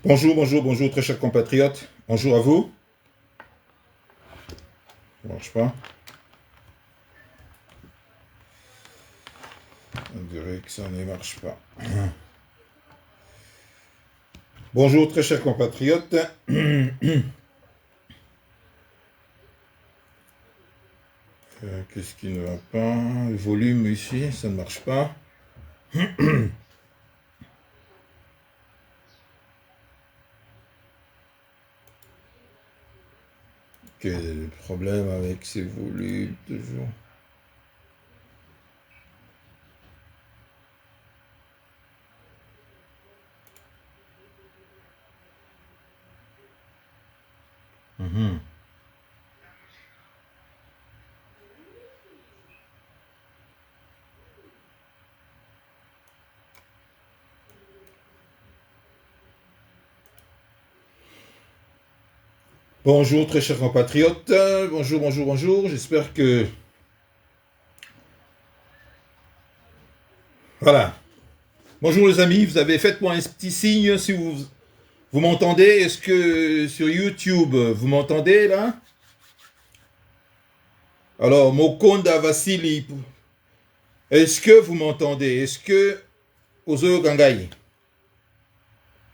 Bonjour, bonjour, bonjour, très chers compatriotes. Bonjour à vous. Ça marche pas. On dirait que ça ne marche pas. Bonjour, très chers compatriotes. Qu'est-ce qui ne va pas? Le volume ici, ça ne marche pas. Quel est le problème avec ces volumes toujours? Bonjour, très chers compatriotes. Bonjour, bonjour, bonjour. J'espère que... Voilà. Bonjour les amis, vous avez fait moi un petit signe si vous m'entendez. Est-ce que sur YouTube, vous m'entendez là? Alors, Mokonda Vassili, est-ce que vous m'entendez? Est-ce que Ozo Gangai?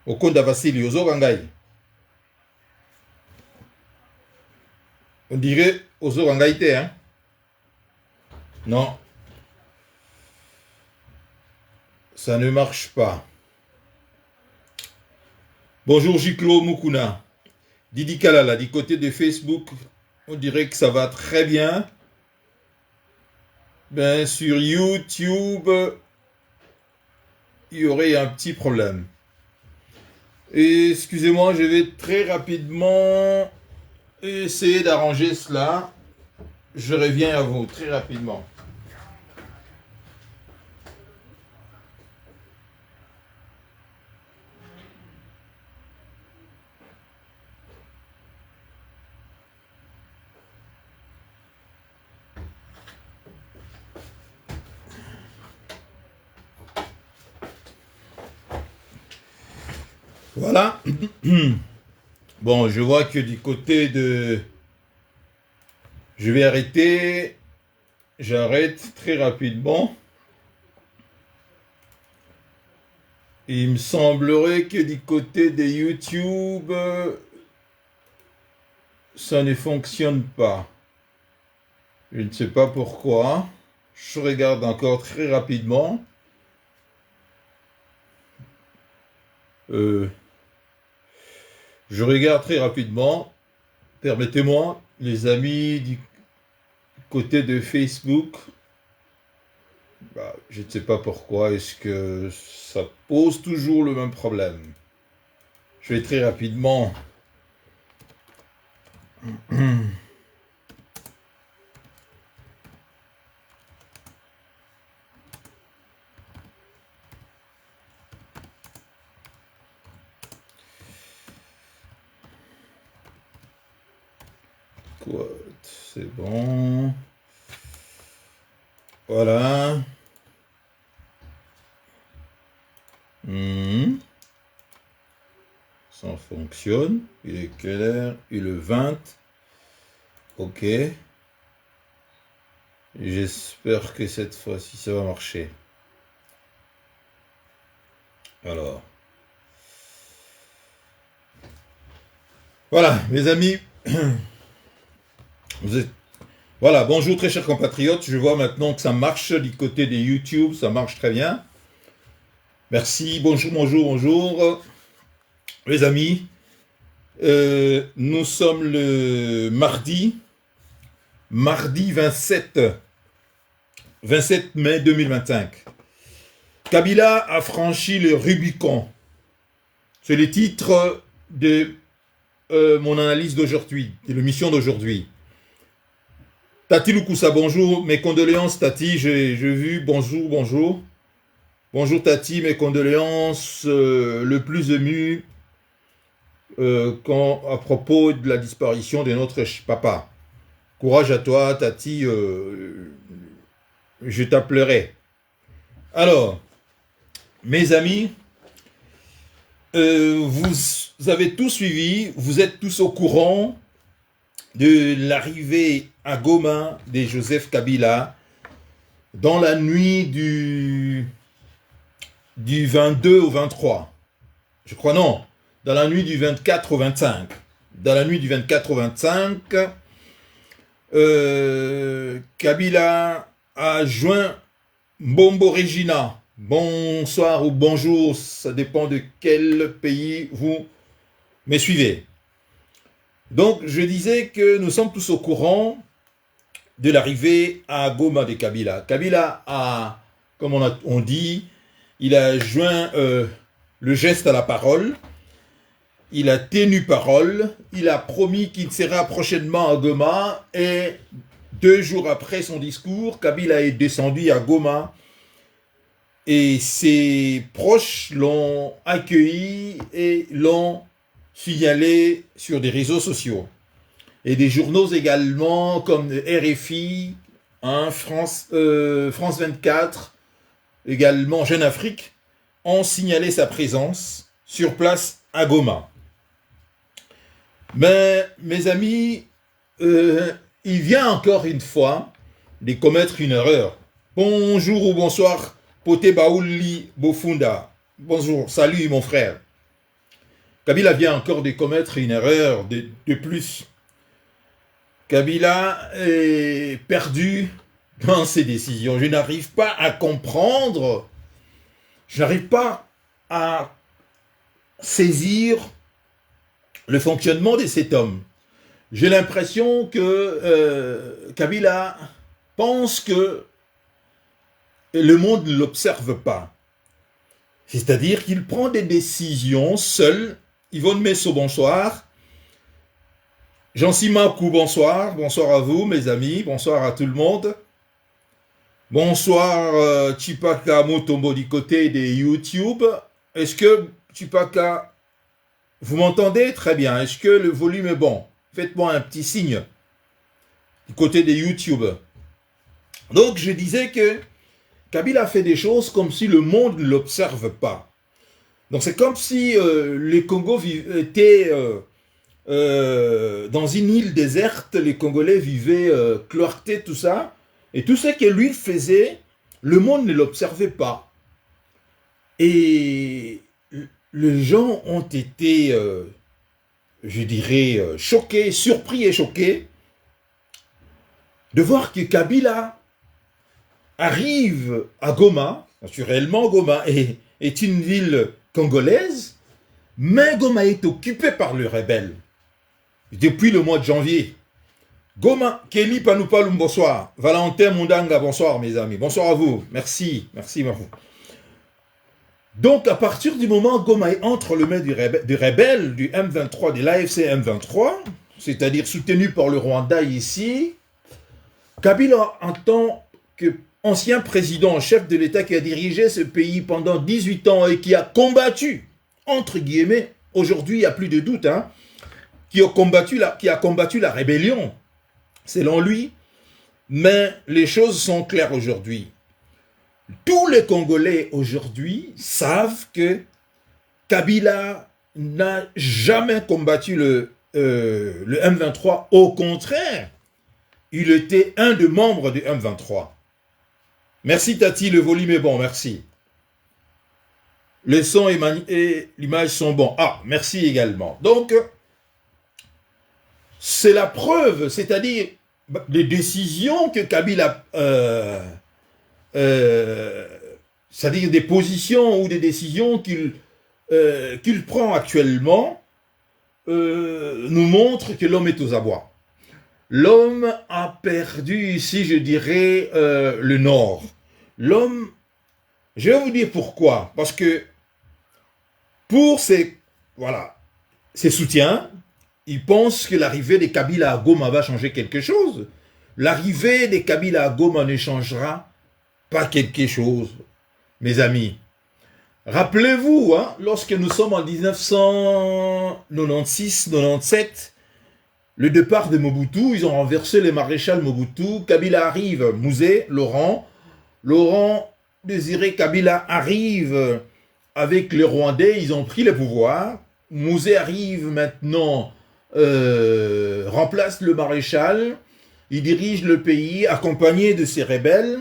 Mokonda Vassili, Ozo Gangai. On dirait Ozo Gangai, hein? Non, ça ne marche pas. Bonjour Jiklo Mukuna. Didi Kalala, du côté de Facebook, on dirait que ça va très bien. Ben, sur YouTube, il y aurait un petit problème. Et excusez-moi, je vais très rapidement essayer d'arranger cela. Je reviens à vous très rapidement. Voilà. Bon, je vois que du côté de... Je vais arrêter. J'arrête très rapidement. Il me semblerait que du côté de YouTube, ça ne fonctionne pas. Je ne sais pas pourquoi. Je regarde encore très rapidement. Je regarde très rapidement. Permettez-moi, les amis du côté de Facebook. Je ne sais pas pourquoi. Est-ce que ça pose toujours le même problème? Je vais très rapidement. C'est bon. Voilà. Ça fonctionne. Il est quelle heure? Il est 20. Ok. J'espère que cette fois-ci ça va marcher. Alors. Voilà, mes amis. Voilà, bonjour très chers compatriotes. Je vois maintenant que ça marche du côté des YouTube. Ça marche très bien. Merci. Bonjour, bonjour, bonjour. Les amis. Nous sommes le mardi 27 mai 2025. Kabila a franchi le Rubicon. C'est le titre de mon analyse d'aujourd'hui, de l'émission d'aujourd'hui. Tati Lukusa, bonjour. Mes condoléances, Tati. J'ai vu. Bonjour, bonjour. Bonjour, Tati. Mes condoléances le plus ému à propos de la disparition de notre papa. Courage à toi, Tati. Je t'appellerai. Alors, mes amis, Vous avez tous suivi, vous êtes tous au courant de l'arrivée à Goma de Joseph Kabila dans la nuit du 22 au 23. Je crois non, dans la nuit du 24 au 25. Dans la nuit du 24 au 25, Kabila a joint Mbombo Regina. Bonsoir ou bonjour, ça dépend de quel pays vous me suivez. Donc, je disais que nous sommes tous au courant de l'arrivée à Goma de Kabila. Kabila a, comme on dit, il a joint le geste à la parole, il a tenu parole, il a promis qu'il sera prochainement à Goma et 2 jours après son discours, Kabila est descendu à Goma et ses proches l'ont accueilli et l'ont signalé sur des réseaux sociaux. Et des journaux également comme RFI, France 24, également Jeune Afrique, ont signalé sa présence sur place à Goma. Mais mes amis, il vient encore une fois de commettre une erreur. Bonjour ou bonsoir, Poté Baouli Bofunda. Bonjour, salut mon frère. Kabila vient encore de commettre une erreur de plus. Kabila est perdu dans ses décisions. Je n'arrive pas à comprendre, je n'arrive pas à saisir le fonctionnement de cet homme. J'ai l'impression que Kabila pense que le monde ne l'observe pas. C'est-à-dire qu'il prend des décisions seul. Yvonne Messo, bonsoir. Jean Simakou, bonsoir. Bonsoir à vous, mes amis. Bonsoir à tout le monde. Bonsoir, Chipaka Motombo du côté des YouTube. Est-ce que, Chipaka, vous m'entendez? Très bien. Est-ce que le volume est bon? Faites-moi un petit signe du côté des YouTube. Donc, je disais que Kabila fait des choses comme si le monde ne l'observe pas. Donc, c'est comme si les Congos étaient dans une île déserte, les Congolais vivaient cloîtrés, tout ça, et tout ce que lui faisait, le monde ne l'observait pas. Et les gens ont été, je dirais, choqués, surpris et choqués de voir que Kabila arrive à Goma. Naturellement, Goma est une ville congolaise, mais Goma est occupée par les rebelles depuis le mois de janvier. Goma, Kelly Panoupaloum, bonsoir. Valentin Mondanga, bonsoir mes amis. Bonsoir à vous. Merci, merci Marou. Donc à partir du moment où Goma est entre le main du rebelle, du M23, de l'AFC M23, c'est-à-dire soutenu par le Rwanda ici, Kabila, en tant qu'ancien président, chef de l'État qui a dirigé ce pays pendant 18 ans et qui a combattu, entre guillemets, aujourd'hui il n'y a plus de doute, hein, qui a combattu la rébellion, selon lui, mais les choses sont claires aujourd'hui. Tous les Congolais aujourd'hui savent que Kabila n'a jamais combattu le M23. Au contraire, il était un des membres du M23. Merci Tati, le volume est bon, merci. Le son et l'image sont bons. Ah, merci également. Donc, c'est la preuve, c'est-à-dire les décisions que Kabila, c'est-à-dire des positions ou des décisions qu'il prend actuellement, nous montrent que l'homme est aux abois. L'homme a perdu ici, je dirais, le nord. L'homme, je vais vous dire pourquoi. Parce que pour ses soutiens, ils pensent que l'arrivée des Kabila à Goma va changer quelque chose. L'arrivée des Kabila à Goma ne changera pas quelque chose, mes amis. Rappelez-vous, hein, lorsque nous sommes en 1996-97, le départ de Mobutu, ils ont renversé le maréchal Mobutu, Kabila arrive, Mouzé, Laurent Désiré Kabila arrive avec les Rwandais, ils ont pris le pouvoir. Mouzé arrive maintenant, remplace le maréchal, il dirige le pays accompagné de ses rebelles.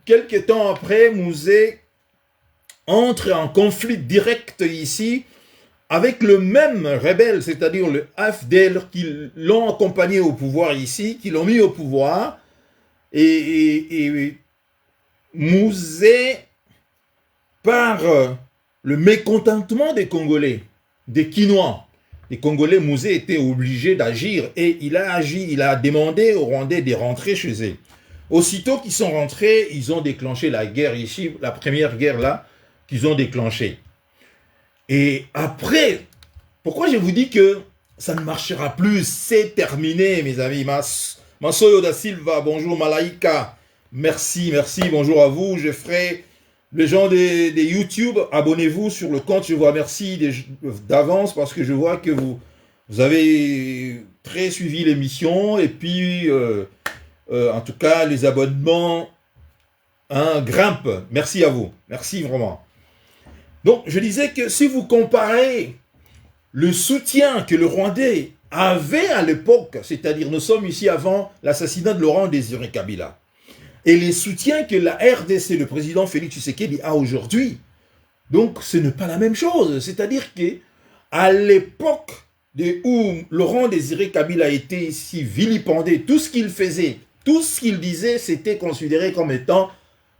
Quelques temps après, Mouzé entre en conflit direct ici avec le même rebelle, c'est-à-dire le AFDL, qui l'ont accompagné au pouvoir ici, qui l'ont mis au pouvoir. Et Mouzé, par le mécontentement des Congolais, des Quinois, les Congolais, Mouzé était obligé d'agir et il a agi, il a demandé aux Rwandais de rentrer chez eux. Aussitôt qu'ils sont rentrés, ils ont déclenché la guerre ici, la première guerre là, qu'ils ont déclenchée. Et après, pourquoi je vous dis que ça ne marchera plus, c'est terminé mes amis. Massoyo da Silva, bonjour Malaika, merci, bonjour à vous, je ferai... Les gens des YouTube, abonnez-vous sur le compte, je vous remercie d'avance parce que je vois que vous avez très suivi l'émission et puis en tout cas les abonnements grimpent. Merci à vous, merci vraiment. Donc je disais que si vous comparez le soutien que le Rwandais avait à l'époque, c'est-à-dire nous sommes ici avant l'assassinat de Laurent Désiré Kabila, et les soutiens que la RDC, le président Félix Tshisekedi a aujourd'hui, donc ce n'est pas la même chose. C'est-à-dire qu'à l'époque où Laurent Désiré Kabila était ici vilipendé, tout ce qu'il faisait, tout ce qu'il disait, c'était considéré comme étant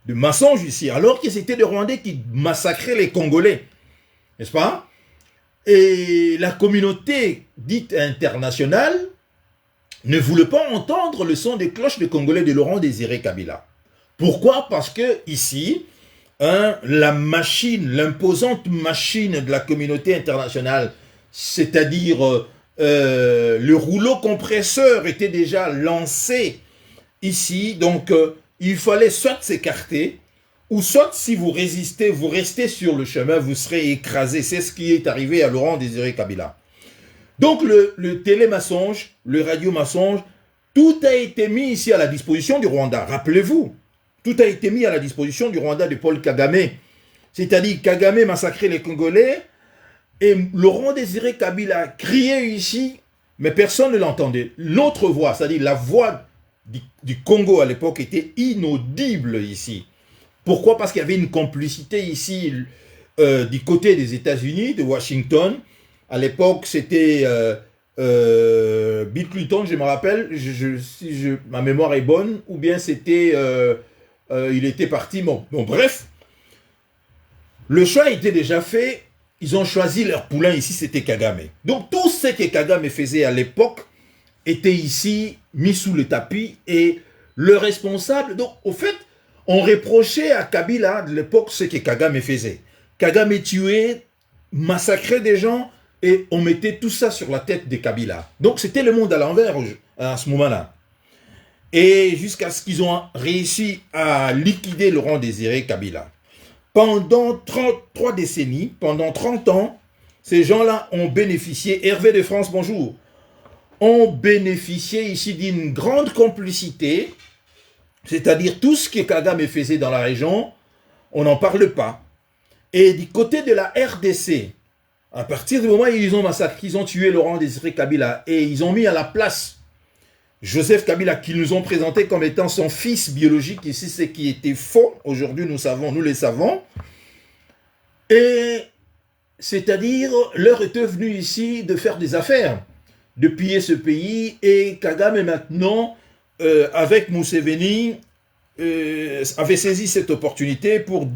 de mensonge ici, alors que c'était des Rwandais qui massacraient les Congolais, n'est-ce pas? Et la communauté dite internationale ne voulait pas entendre le son des cloches des Congolais de Laurent Désiré Kabila. Pourquoi? Parce que ici, la machine, l'imposante machine de la communauté internationale, c'est-à-dire le rouleau compresseur était déjà lancé ici, donc il fallait soit s'écarter, ou soit si vous résistez, vous restez sur le chemin, vous serez écrasé. C'est ce qui est arrivé à Laurent Désiré Kabila. Donc le télémensonge, le radio-mensonge, tout a été mis ici à la disposition du Rwanda. Rappelez-vous, tout a été mis à la disposition du Rwanda de Paul Kagame. C'est-à-dire Kagame massacrait les Congolais et Laurent Désiré Kabila criait ici, mais personne ne l'entendait. L'autre voix, c'est-à-dire la voix du Congo à l'époque était inaudible ici. Pourquoi? Parce qu'il y avait une complicité ici du côté des États-Unis, de Washington. À l'époque, c'était Bill Clinton, je me rappelle, si ma mémoire est bonne, ou bien c'était, il était parti, bon, bref. Le choix était déjà fait, ils ont choisi leur poulain, ici c'était Kagame. Donc tout ce que Kagame faisait à l'époque était ici mis sous le tapis et le responsable, donc au fait, on reprochait à Kabila de l'époque ce que Kagame faisait. Kagame tuait, massacrait des gens, et on mettait tout ça sur la tête de Kabila. Donc c'était le monde à l'envers à ce moment-là. Et jusqu'à ce qu'ils ont réussi à liquider Laurent Désiré Kabila. Pendant 3 décennies, pendant 30 ans, ces gens-là ont bénéficié, Hervé de France, bonjour, ont bénéficié ici d'une grande complicité, c'est-à-dire tout ce que Kagame faisait dans la région, on n'en parle pas. Et du côté de la RDC, à partir du moment où ils ont massacré, ils ont tué Laurent Désiré Kabila et ils ont mis à la place Joseph Kabila, qu'ils nous ont présenté comme étant son fils biologique, ici c'est qui était faux, aujourd'hui nous le savons, et c'est-à-dire l'heure était venue ici de faire des affaires, de piller ce pays, et Kagame maintenant, avec Museveni, avait saisi cette opportunité pour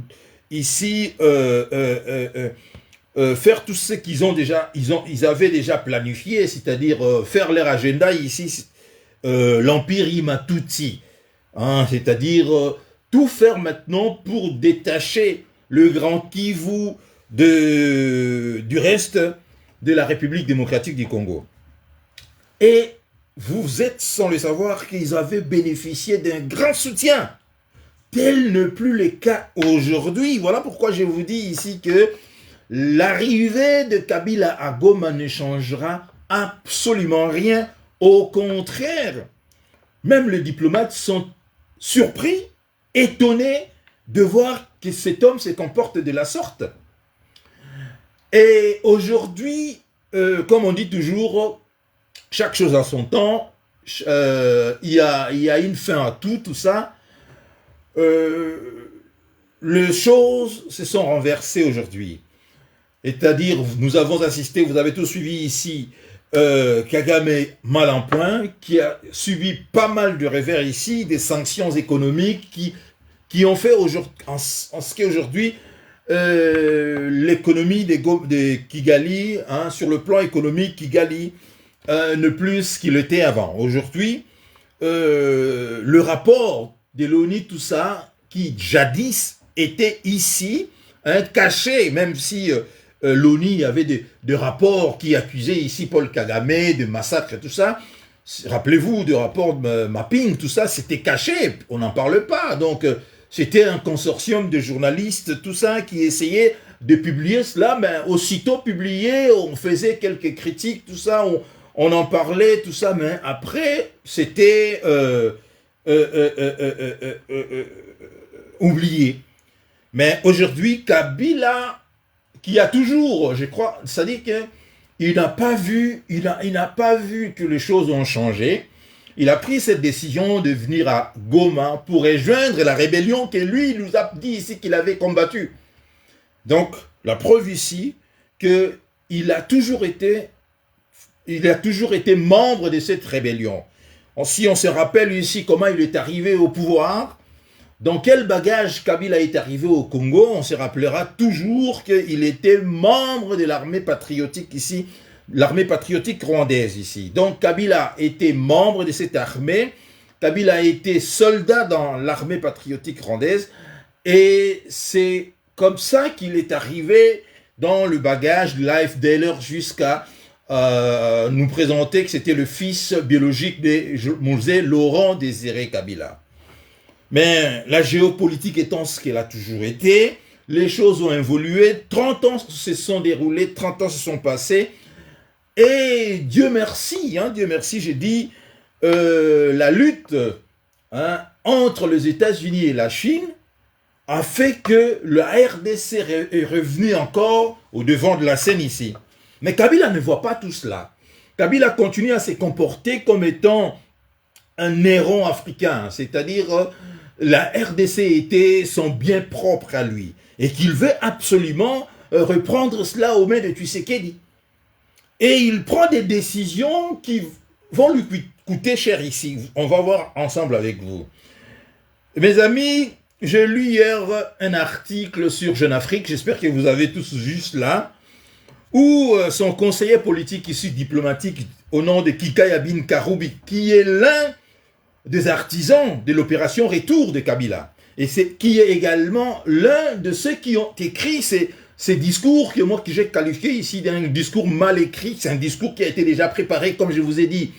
ici faire tout ce qu'ils ont déjà, ils avaient déjà planifié, c'est-à-dire faire leur agenda ici, l'Empire Imatutsi, hein, c'est-à-dire tout faire maintenant pour détacher le Grand Kivu du reste de la République démocratique du Congo. Et vous êtes sans le savoir qu'ils avaient bénéficié d'un grand soutien. Tel n'est plus le cas aujourd'hui. Voilà pourquoi je vous dis ici que l'arrivée de Kabila à Goma ne changera absolument rien. Au contraire, même les diplomates sont surpris, étonnés de voir que cet homme se comporte de la sorte. Et aujourd'hui, comme on dit toujours, chaque chose a son temps, il y a une fin à tout ça. Les choses se sont renversées aujourd'hui. C'est-à-dire, nous avons assisté, vous avez tous suivi ici, Kagame mal en point, qui a subi pas mal de revers ici, des sanctions économiques qui ont fait en ce qui est aujourd'hui l'économie de Kigali, hein, sur le plan économique, Kigali ne plus ce qu'il était avant. Aujourd'hui, le rapport de l'ONU, tout ça, qui jadis était ici, hein, caché, même si l'ONU avait des rapports qui accusaient ici Paul Kagame de massacre et tout ça. Rappelez-vous de rapports de mapping, tout ça, c'était caché, on n'en parle pas. Donc, c'était un consortium de journalistes, tout ça, qui essayait de publier cela, mais aussitôt publié, on faisait quelques critiques, tout ça, on en parlait, tout ça, mais après, c'était oublié. Mais aujourd'hui, Kabila, qui a toujours, je crois, c'est-à-dire qu'il n'a pas vu, il n'a pas vu que les choses ont changé. Il a pris cette décision de venir à Goma pour rejoindre la rébellion que lui nous a dit ici qu'il avait combattue. Donc, la preuve ici qu'il a toujours été membre de cette rébellion. Si on se rappelle ici comment il est arrivé au pouvoir, dans quel bagage Kabila est arrivé au Congo, on se rappellera toujours qu'il était membre de l'armée patriotique ici, l'armée patriotique rwandaise ici. Donc Kabila était membre de cette armée, Kabila était soldat dans l'armée patriotique rwandaise, et c'est comme ça qu'il est arrivé dans le bagage de l'AFDLR jusqu'à nous présenter que c'était le fils biologique de Mosé Laurent Désiré Kabila. Mais la géopolitique étant ce qu'elle a toujours été, les choses ont évolué, 30 ans se sont déroulés, 30 ans se sont passés, et Dieu merci, j'ai dit, la lutte entre les États-Unis et la Chine a fait que la RDC est revenu encore au devant de la scène ici. Mais Kabila ne voit pas tout cela. Kabila continue à se comporter comme étant un néron africain, c'est-à-dire la RDC était son bien propre à lui et qu'il veut absolument reprendre cela aux mains de Tshisekedi. Et il prend des décisions qui vont lui coûter cher ici. On va voir ensemble avec vous. Mes amis, j'ai lu hier un article sur Jeune Afrique, j'espère que vous avez tous juste là, où son conseiller politique ici diplomatique au nom de Kikaya-Bin Karoubi, qui est l'un des artisans de l'opération Retour de Kabila, et qui est également l'un de ceux qui ont écrit ces discours que j'ai qualifié ici d'un discours mal écrit. C'est un discours qui a été déjà préparé, comme je vous ai dit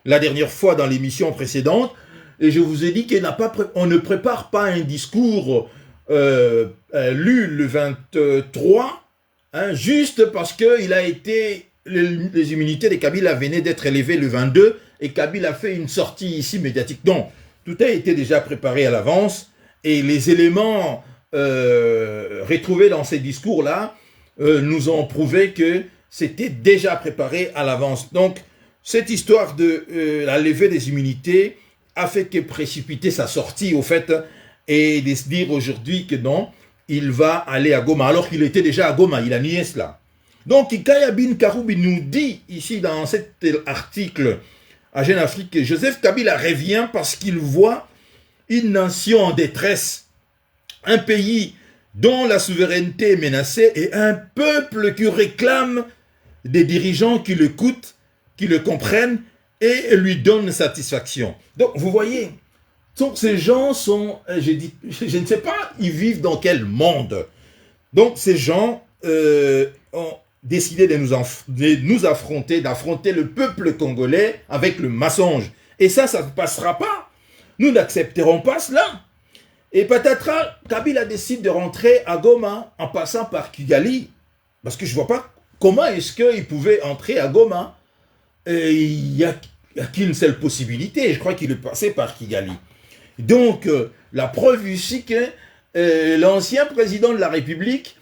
la dernière fois dans l'émission précédente, et je vous ai dit qu'on ne prépare pas un discours lu le 23, juste parce que les immunités de Kabila venaient d'être élevées le 22, et Kabila a fait une sortie ici médiatique. Donc, tout a été déjà préparé à l'avance, et les éléments retrouvés dans ces discours-là nous ont prouvé que c'était déjà préparé à l'avance. Donc, cette histoire de la levée des immunités a fait que précipiter sa sortie, au fait, et de se dire aujourd'hui que non, il va aller à Goma, alors qu'il était déjà à Goma, il a nié cela. Donc, Kikaya-Bin Karoubi nous dit ici dans cet article à Jeune Afrique que Joseph Kabila revient parce qu'il voit une nation en détresse, un pays dont la souveraineté est menacée et un peuple qui réclame des dirigeants qui l'écoutent, qui le comprennent et lui donnent satisfaction. Donc, vous voyez, donc ces gens sont, je ne sais pas, ils vivent dans quel monde. Donc, ces gens ont décidé de nous affronter, d'affronter le peuple congolais avec le mensonge. Et ça ne passera pas. Nous n'accepterons pas cela. Et patatras, Kabila décide de rentrer à Goma en passant par Kigali. Parce que je ne vois pas comment est-ce qu'il pouvait entrer à Goma. Il n'y a qu'une seule possibilité. Je crois qu'il est passé par Kigali. Donc, la preuve ici que l'ancien président de la République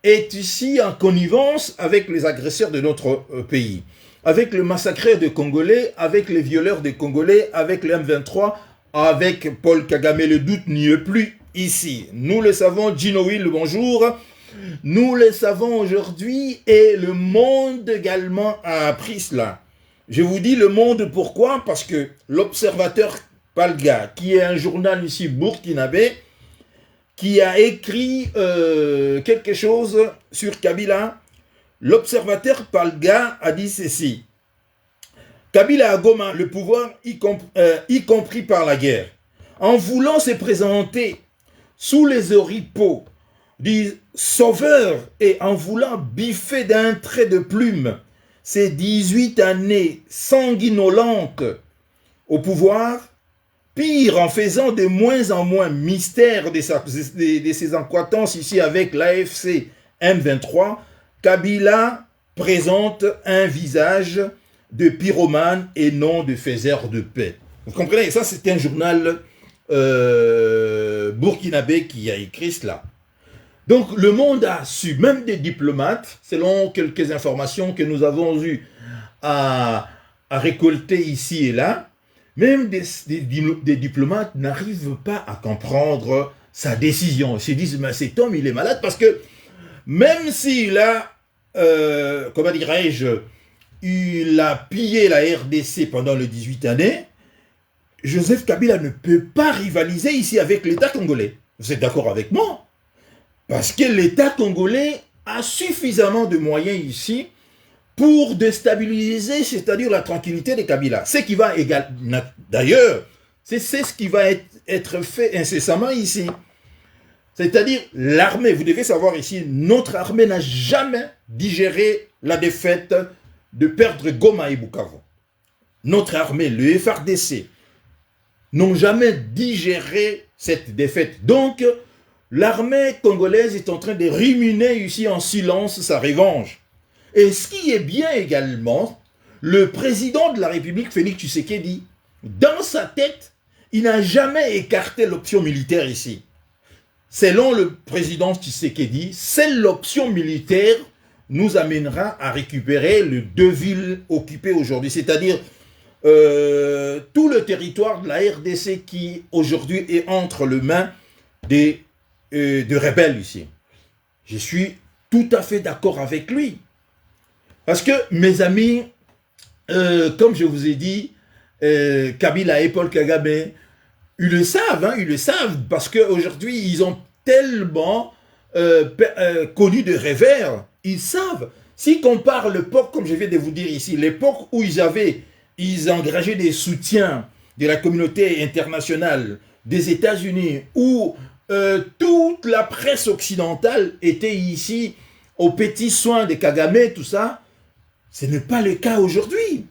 est ici en connivence avec les agresseurs de notre pays, avec le massacreur de Congolais, avec les violeurs de Congolais, avec le M23, avec Paul Kagame. Le doute n'y est plus ici. Nous le savons, Gino Will, bonjour. Nous le savons aujourd'hui et le monde également a appris cela. Je vous dis le monde pourquoi? Parce que l'Observateur Palga, qui est un journal ici burkinabé, qui a écrit quelque chose sur Kabila, l'Observateur Palga a dit ceci. Kabila à Goma le pouvoir, y compris par la guerre, en voulant se présenter sous les oripeaux du sauveur et en voulant biffer d'un trait de plume ces 18 années sanguinolentes au pouvoir, pire en faisant de moins en moins mystère de ses accointances ici avec l'AFC M23, Kabila présente un visage de pyromane et non de faiseur de paix. Vous comprenez? Ça, c'est un journal burkinabé qui a écrit cela. Donc, le monde a su, même des diplomates, selon quelques informations que nous avons eues à récolter ici et là, même des diplomates n'arrivent pas à comprendre sa décision. Ils se disent, mais cet homme, il est malade, parce que même s'il a, comment dirais-je, il a pillé la RDC pendant les 18 années, Joseph Kabila ne peut pas rivaliser ici avec l'État congolais. Vous êtes d'accord avec moi? Parce que l'État congolais a suffisamment de moyens ici pour déstabiliser, c'est-à-dire la tranquillité de Kabila. Ce qui va également, d'ailleurs, c'est ce qui va être fait incessamment ici. C'est-à-dire l'armée, vous devez savoir ici, notre armée n'a jamais digéré la défaite de perdre Goma et Bukavu. Notre armée, le FARDC, n'ont jamais digéré cette défaite. Donc, l'armée congolaise est en train de ruminer ici en silence sa revanche. Et ce qui est bien également, le président de la République, Félix Tshisekedi, dans sa tête, il n'a jamais écarté l'option militaire ici. Selon le président Tshisekedi, seule l'option militaire nous amènera à récupérer les 2 villes occupées aujourd'hui, c'est-à-dire tout le territoire de la RDC qui aujourd'hui est entre les mains de rebelles ici. Je suis tout à fait d'accord avec lui. Parce que, mes amis, comme je vous ai dit, Kabila et Paul Kagame, ils le savent, hein, ils le savent, parce qu'aujourd'hui, ils ont tellement connu de revers, ils savent. Si on compare l'époque, comme je viens de vous dire ici, l'époque où ils engageaient des soutiens de la communauté internationale, des États-Unis, où toute la presse occidentale était ici aux petits soins de Kagame, tout ça, ce n'est pas le cas aujourd'hui.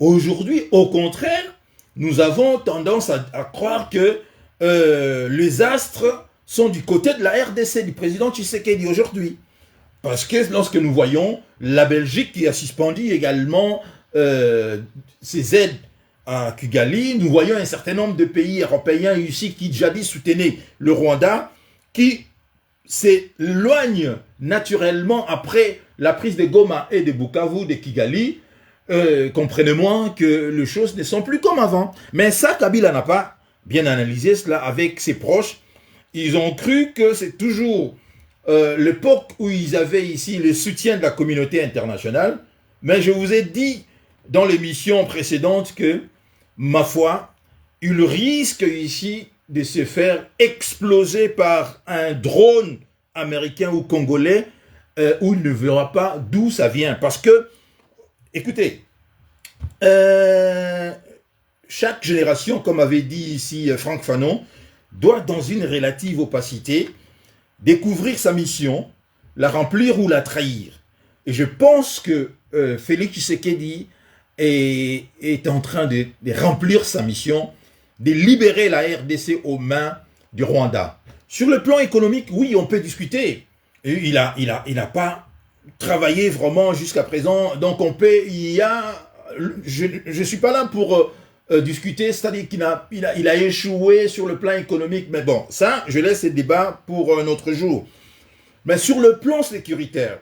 Aujourd'hui, au contraire, nous avons tendance à croire que les astres sont du côté de la RDC, du président Tshisekedi aujourd'hui. Parce que lorsque nous voyons la Belgique qui a suspendu également ses aides à Kigali, nous voyons un certain nombre de pays européens ici qui jadis soutenaient le Rwanda, qui s'éloignent naturellement après la prise de Goma et de Bukavu, de Kigali. Comprenez-moi que les choses ne sont plus comme avant. Mais ça, Kabila n'a pas bien analysé cela avec ses proches. Ils ont cru que c'est toujours l'époque où ils avaient ici le soutien de la communauté internationale. Mais je vous ai dit dans l'émission précédente que, ma foi, il risque ici de se faire exploser par un drone américain ou congolais où il ne verra pas d'où ça vient. Parce que, écoutez, chaque génération, comme avait dit ici Franck Fanon, doit, dans une relative opacité, découvrir sa mission, la remplir ou la trahir. Et je pense que Félix Tshisekedi est en train de remplir sa mission, de libérer la RDC aux mains du Rwanda. Sur le plan économique, oui, on peut discuter. Et il n'a pas travaillé vraiment jusqu'à présent. Donc on peut, je ne suis pas là pour discuter, c'est-à-dire qu'il a échoué sur le plan économique. Mais bon, ça, je laisse ce débat pour un autre jour. Mais sur le plan sécuritaire,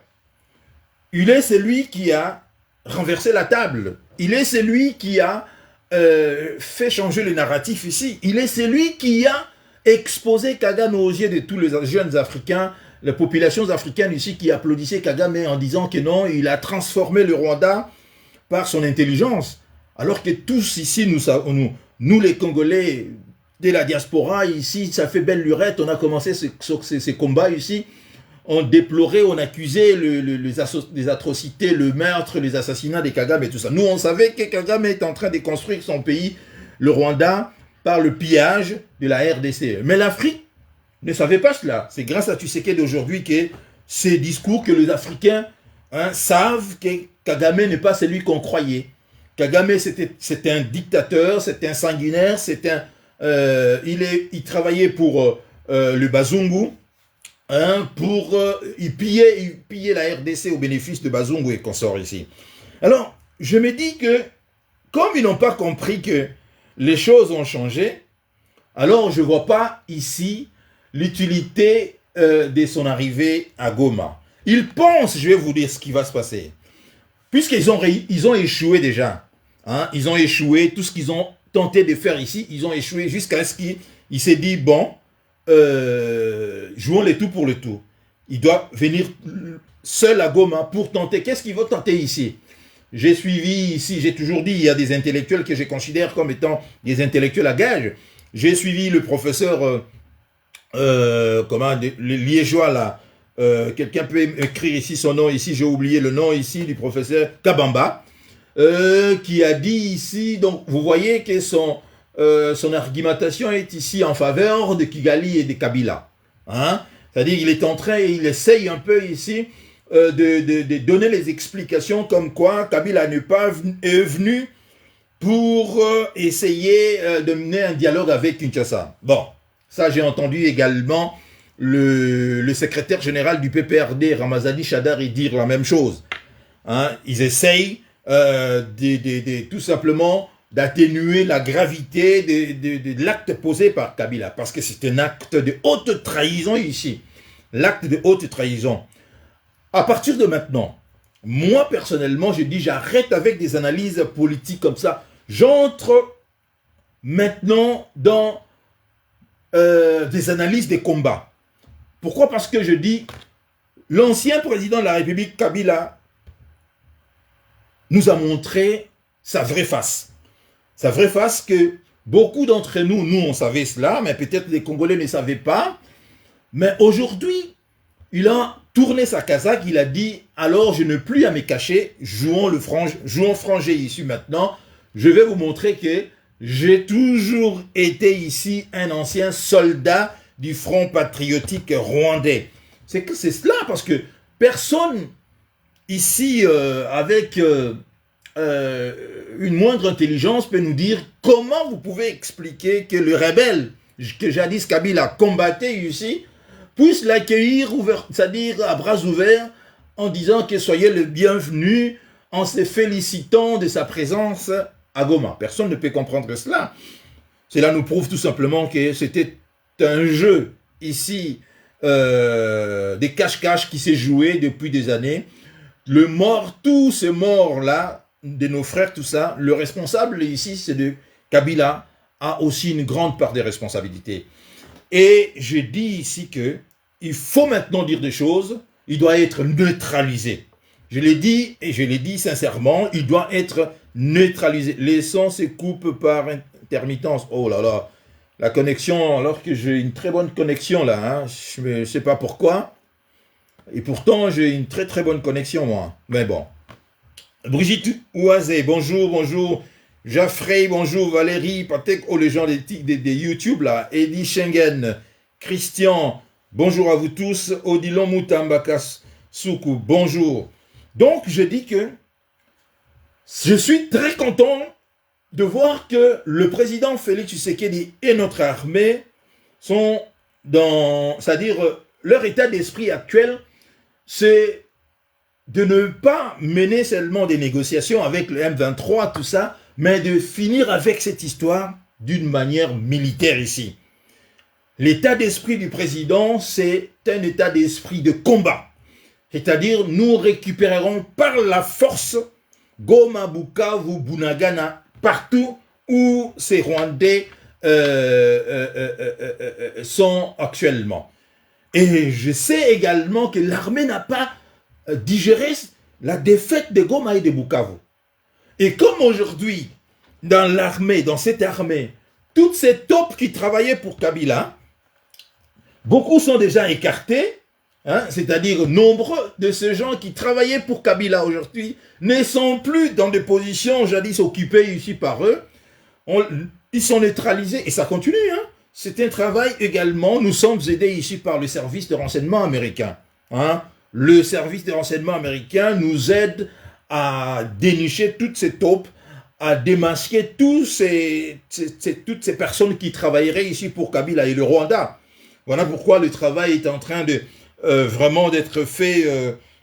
il est celui qui a renversé la table. Il est celui qui a fait changer le narratif ici. Il est celui qui a exposé Kagame aux yeux de tous les jeunes Africains, les populations africaines ici qui applaudissaient Kagame en disant que non, il a transformé le Rwanda par son intelligence. Alors que tous ici, nous les Congolais de la diaspora, ici, ça fait belle lurette, on a commencé ces combats ici, on déplorait, on accusait les atrocités, le meurtre, les assassinats de Kagame et tout ça. Nous, on savait que Kagame est en train de construire son pays, le Rwanda, par le pillage de la RDC. Mais l'Afrique ne savait pas cela. C'est grâce à Tshisekedi d'aujourd'hui que ces discours que les Africains savent que Kagame n'est pas celui qu'on croyait. Kagame, c'était un dictateur, c'était un sanguinaire, il travaillait pour le Bazungu, il pillait la RDC au bénéfice de Bazungu et consorts ici. Alors, je me dis que, comme ils n'ont pas compris que les choses ont changé, alors je ne vois pas ici l'utilité de son arrivée à Goma. Ils pensent, je vais vous dire ce qui va se passer, puisqu'ils ont échoué déjà. Ils ont échoué, tout ce qu'ils ont tenté de faire ici, ils ont échoué jusqu'à ce qu'il s'est dit, bon, jouons les tout pour le tout. Il doit venir seul à Goma pour tenter. Qu'est-ce qu'il va tenter ici? J'ai suivi ici, j'ai toujours dit, il y a des intellectuels que je considère comme étant des intellectuels à gage. J'ai suivi le professeur, le liégeois là, quelqu'un peut écrire ici son nom, ici j'ai oublié le nom ici du professeur Kabamba, qui a dit ici, donc vous voyez que son argumentation est ici en faveur de Kigali et de Kabila. C'est-à-dire qu'il est en train, il essaye un peu ici de donner les explications comme quoi Kabila est venu pour essayer de mener un dialogue avec Kinshasa. Bon, ça j'ai entendu également le secrétaire général du PPRD, Ramazani Chadari, dire la même chose. Ils essayent tout simplement d'atténuer la gravité de l'acte posé par Kabila, parce que c'est un acte de haute trahison ici. L'acte de haute trahison. À partir de maintenant, moi personnellement, je dis j'arrête avec des analyses politiques comme ça. J'entre maintenant dans des analyses des combats. Pourquoi? Parce que je dis, l'ancien président de la République, Kabila, nous a montré sa vraie face. Sa vraie face que beaucoup d'entre nous, on savait cela, mais peut-être les Congolais ne savaient pas. Mais aujourd'hui, il a tourné sa casaque, il a dit, alors je n'ai plus à me cacher, jouons frangé ici maintenant. Je vais vous montrer que j'ai toujours été ici un ancien soldat du Front patriotique rwandais. C'est cela, parce que personne ici, avec une moindre intelligence, peut nous dire comment vous pouvez expliquer que le rebelle que jadis Kabila combattait ici puisse l'accueillir, c'est-à-dire à bras ouverts, en disant que soyez le bienvenu, en se félicitant de sa présence à Goma. Personne ne peut comprendre cela. Cela nous prouve tout simplement que c'était un jeu ici, des cache-cache qui s'est joué depuis des années. Tous ces morts-là, de nos frères, tout ça, le responsable ici, c'est de Kabila, a aussi une grande part des responsabilités. Et je dis ici que il faut maintenant dire des choses, il doit être neutralisé. Je l'ai dit, et je l'ai dit sincèrement, il doit être neutralisé. Les sons se coupent par intermittence. Oh là là, la connexion, alors que j'ai une très bonne connexion là, je ne sais pas pourquoi. Et pourtant, j'ai une très très bonne connexion moi. Mais bon. Brigitte Ouazé, bonjour, bonjour. Jaffrey, bonjour. Valérie, Patek, les gens des YouTube là. Eddie Schengen, Christian, bonjour à vous tous. Odilon Mutambakas Soukou, bonjour. Donc, je dis que je suis très content de voir que le président Félix Tshisekedi et notre armée sont dans, c'est-à-dire leur état d'esprit actuel, c'est de ne pas mener seulement des négociations avec le M23, tout ça, mais de finir avec cette histoire d'une manière militaire ici. L'état d'esprit du président, c'est un état d'esprit de combat. C'est-à-dire, nous récupérerons par la force Goma, Bukavu, Bunagana, partout où ces Rwandais sont actuellement. Et je sais également que l'armée n'a pas digéré la défaite de Goma et de Bukavu. Et comme aujourd'hui, dans l'armée, dans cette armée, toutes ces taupes qui travaillaient pour Kabila, beaucoup sont déjà écartés, hein, c'est-à-dire nombre de ces gens qui travaillaient pour Kabila aujourd'hui ne sont plus dans des positions jadis occupées ici par eux. Ils sont neutralisés et ça continue. Hein. C'est un travail également, nous sommes aidés ici par le service de renseignement américain. Hein. Le service de renseignement américain nous aide à dénicher toutes ces taupes, à démasquer toutes ces personnes qui travailleraient ici pour Kabila et le Rwanda. Voilà pourquoi le travail est en train de vraiment d'être fait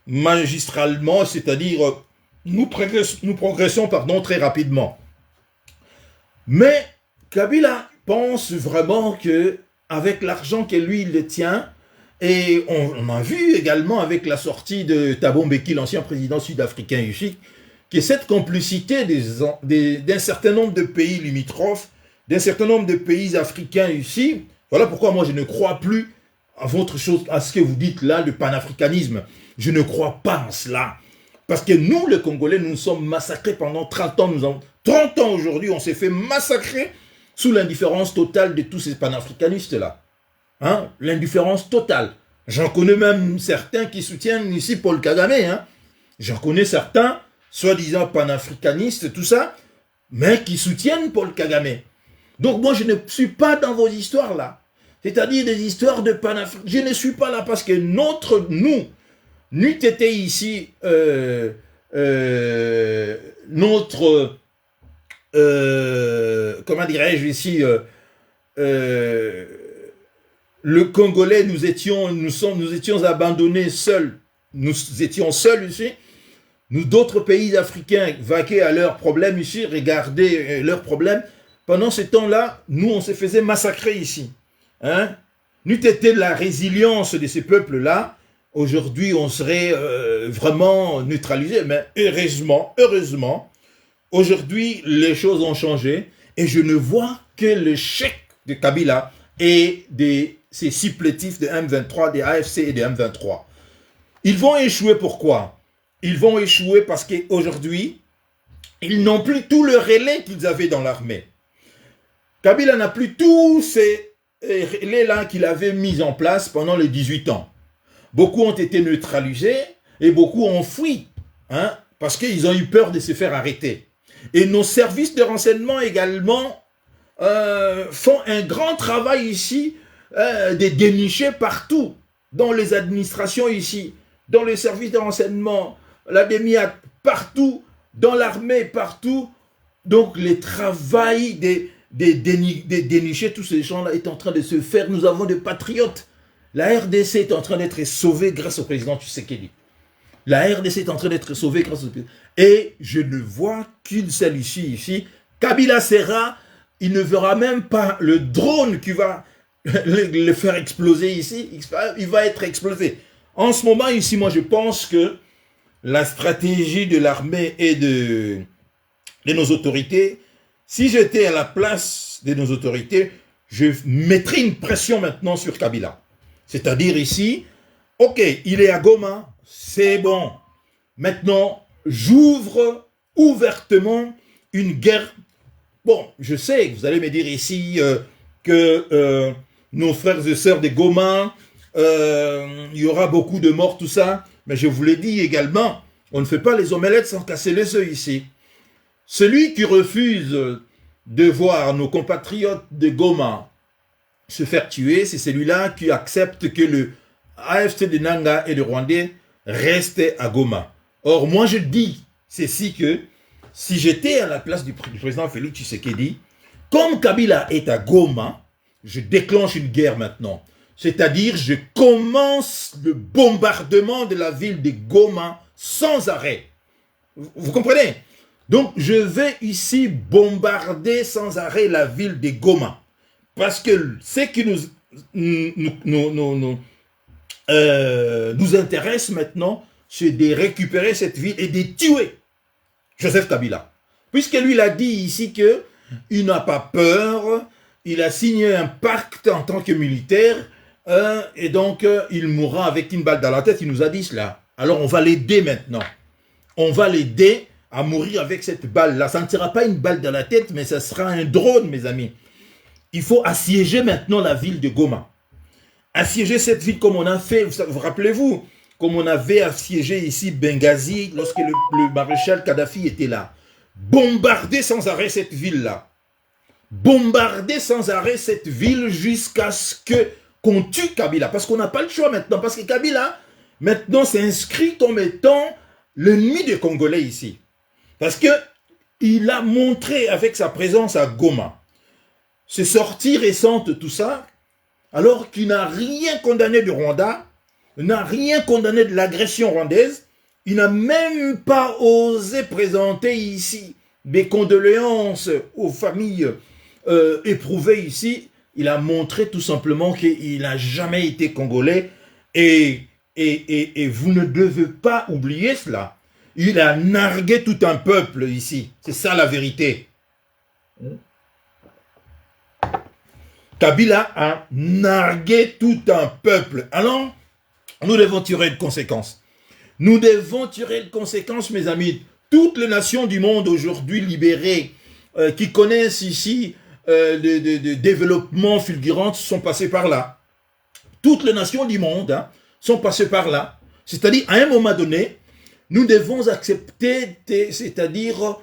magistralement, c'est-à-dire nous progressons très rapidement. Mais Kabila pense vraiment que avec l'argent que lui il détient, et on a vu également avec la sortie de Thabo Mbeki, l'ancien président sud-africain ici, que cette complicité d'un certain nombre de pays limitrophes, d'un certain nombre de pays africains ici, voilà pourquoi moi je ne crois plus à à ce que vous dites là, le panafricanisme. Je ne crois pas en cela. Parce que nous, les Congolais, nous nous sommes massacrés pendant 30 ans. 30 ans aujourd'hui, on s'est fait massacrer sous l'indifférence totale de tous ces panafricanistes-là. Hein? L'indifférence totale. J'en connais même certains qui soutiennent ici Paul Kagame. Hein? J'en connais certains, soi-disant panafricanistes, tout ça, mais qui soutiennent Paul Kagame. Donc moi, je ne suis pas dans vos histoires-là. C'est-à-dire des histoires de panafricanisme. Je ne suis pas là parce que nous, n'eût été ici comment dirais-je ici, le Congolais, nous étions abandonnés seuls. Nous étions seuls ici. Nous, d'autres pays africains, vaquaient à leurs problèmes ici, regardaient leurs problèmes. Pendant ce temps-là, nous, on se faisait massacrer ici. Hein? N'eût été la résilience de ces peuples-là, aujourd'hui, on serait vraiment neutralisé. Mais heureusement, aujourd'hui, les choses ont changé. Et je ne vois que le chèque de Kabila et de ces supplétifs de M23, des AFC et des M23. Ils vont échouer pourquoi? Ils vont échouer parce qu'aujourd'hui, ils n'ont plus tout le relais qu'ils avaient dans l'armée. Kabila n'a plus tous ces relais-là qu'il avait mis en place pendant les 18 ans. Beaucoup ont été neutralisés et beaucoup ont fui, hein, parce qu'ils ont eu peur de se faire arrêter. Et nos services de renseignement également font un grand travail ici de dénicher partout, dans les administrations ici, dans les services de renseignement, la DEMIAC, partout, dans l'armée, partout. Donc le travail de dénicher tous ces gens-là est en train de se faire. Nous avons des patriotes. La RDC est en train d'être sauvée grâce au président Tshisekedi. La RDC est en train d'être sauvée grâce au président. Et je ne vois qu'une seule issue ici. Kabila Serra, il ne verra même pas le drone qui va le faire exploser ici. Il va être explosé. En ce moment ici, moi je pense que la stratégie de l'armée et de nos autorités, si j'étais à la place de nos autorités, je mettrais une pression maintenant sur Kabila. C'est-à-dire ici, ok, il est à Goma, c'est bon. Maintenant, j'ouvre ouvertement une guerre. Bon, je sais que vous allez me dire ici que nos frères et sœurs de Goma, il y aura beaucoup de morts, tout ça. Mais je vous l'ai dit également, on ne fait pas les omelettes sans casser les œufs ici. Celui qui refuse de voir nos compatriotes de Goma se faire tuer, c'est celui-là qui accepte que le AFC de Nanga et le Rwandais restent à Goma. Or, moi je dis ceci que si j'étais à la place du président Félix Tshisekedi, comme Kabila est à Goma, je déclenche une guerre maintenant. C'est-à-dire, je commence le bombardement de la ville de Goma sans arrêt. Vous comprenez? Donc, je vais ici bombarder sans arrêt la ville de Goma. Parce que ce qui nous intéresse maintenant, c'est de récupérer cette ville et de tuer Joseph Kabila. Puisque lui, il a dit ici qu'il n'a pas peur, il a signé un pacte en tant que militaire, et donc il mourra avec une balle dans la tête, il nous a dit cela. Alors on va l'aider maintenant. On va l'aider à mourir avec cette balle-là. Ça ne sera pas une balle dans la tête, mais ça sera un drone, mes amis. Il faut assiéger maintenant la ville de Goma. Assiéger cette ville comme on a fait, vous rappelez-vous, comme on avait assiégé ici Benghazi lorsque le maréchal Kadhafi était là. Bombarder sans arrêt cette ville-là. Bombarder sans arrêt cette ville jusqu'à ce qu'on tue Kabila. Parce qu'on n'a pas le choix maintenant. Parce que Kabila, maintenant, s'est inscrit comme étant l'ennemi des Congolais ici. Parce qu'il a montré avec sa présence à Goma, ses sorties récentes, tout ça, alors qu'il n'a rien condamné du Rwanda, n'a rien condamné de l'agression rwandaise, il n'a même pas osé présenter ici des condoléances aux familles éprouvées ici. Il a montré tout simplement qu'il n'a jamais été congolais et vous ne devez pas oublier cela. Il a nargué tout un peuple ici. C'est ça la vérité. Kabila a nargué tout un peuple. Alors, nous devons tirer une conséquence. Nous devons tirer une conséquence, mes amis. Toutes les nations du monde aujourd'hui libérées, qui connaissent ici de développement fulgurant, sont passées par là. Toutes les nations du monde sont passées par là. C'est-à-dire, à un moment donné, nous devons accepter, c'est-à-dire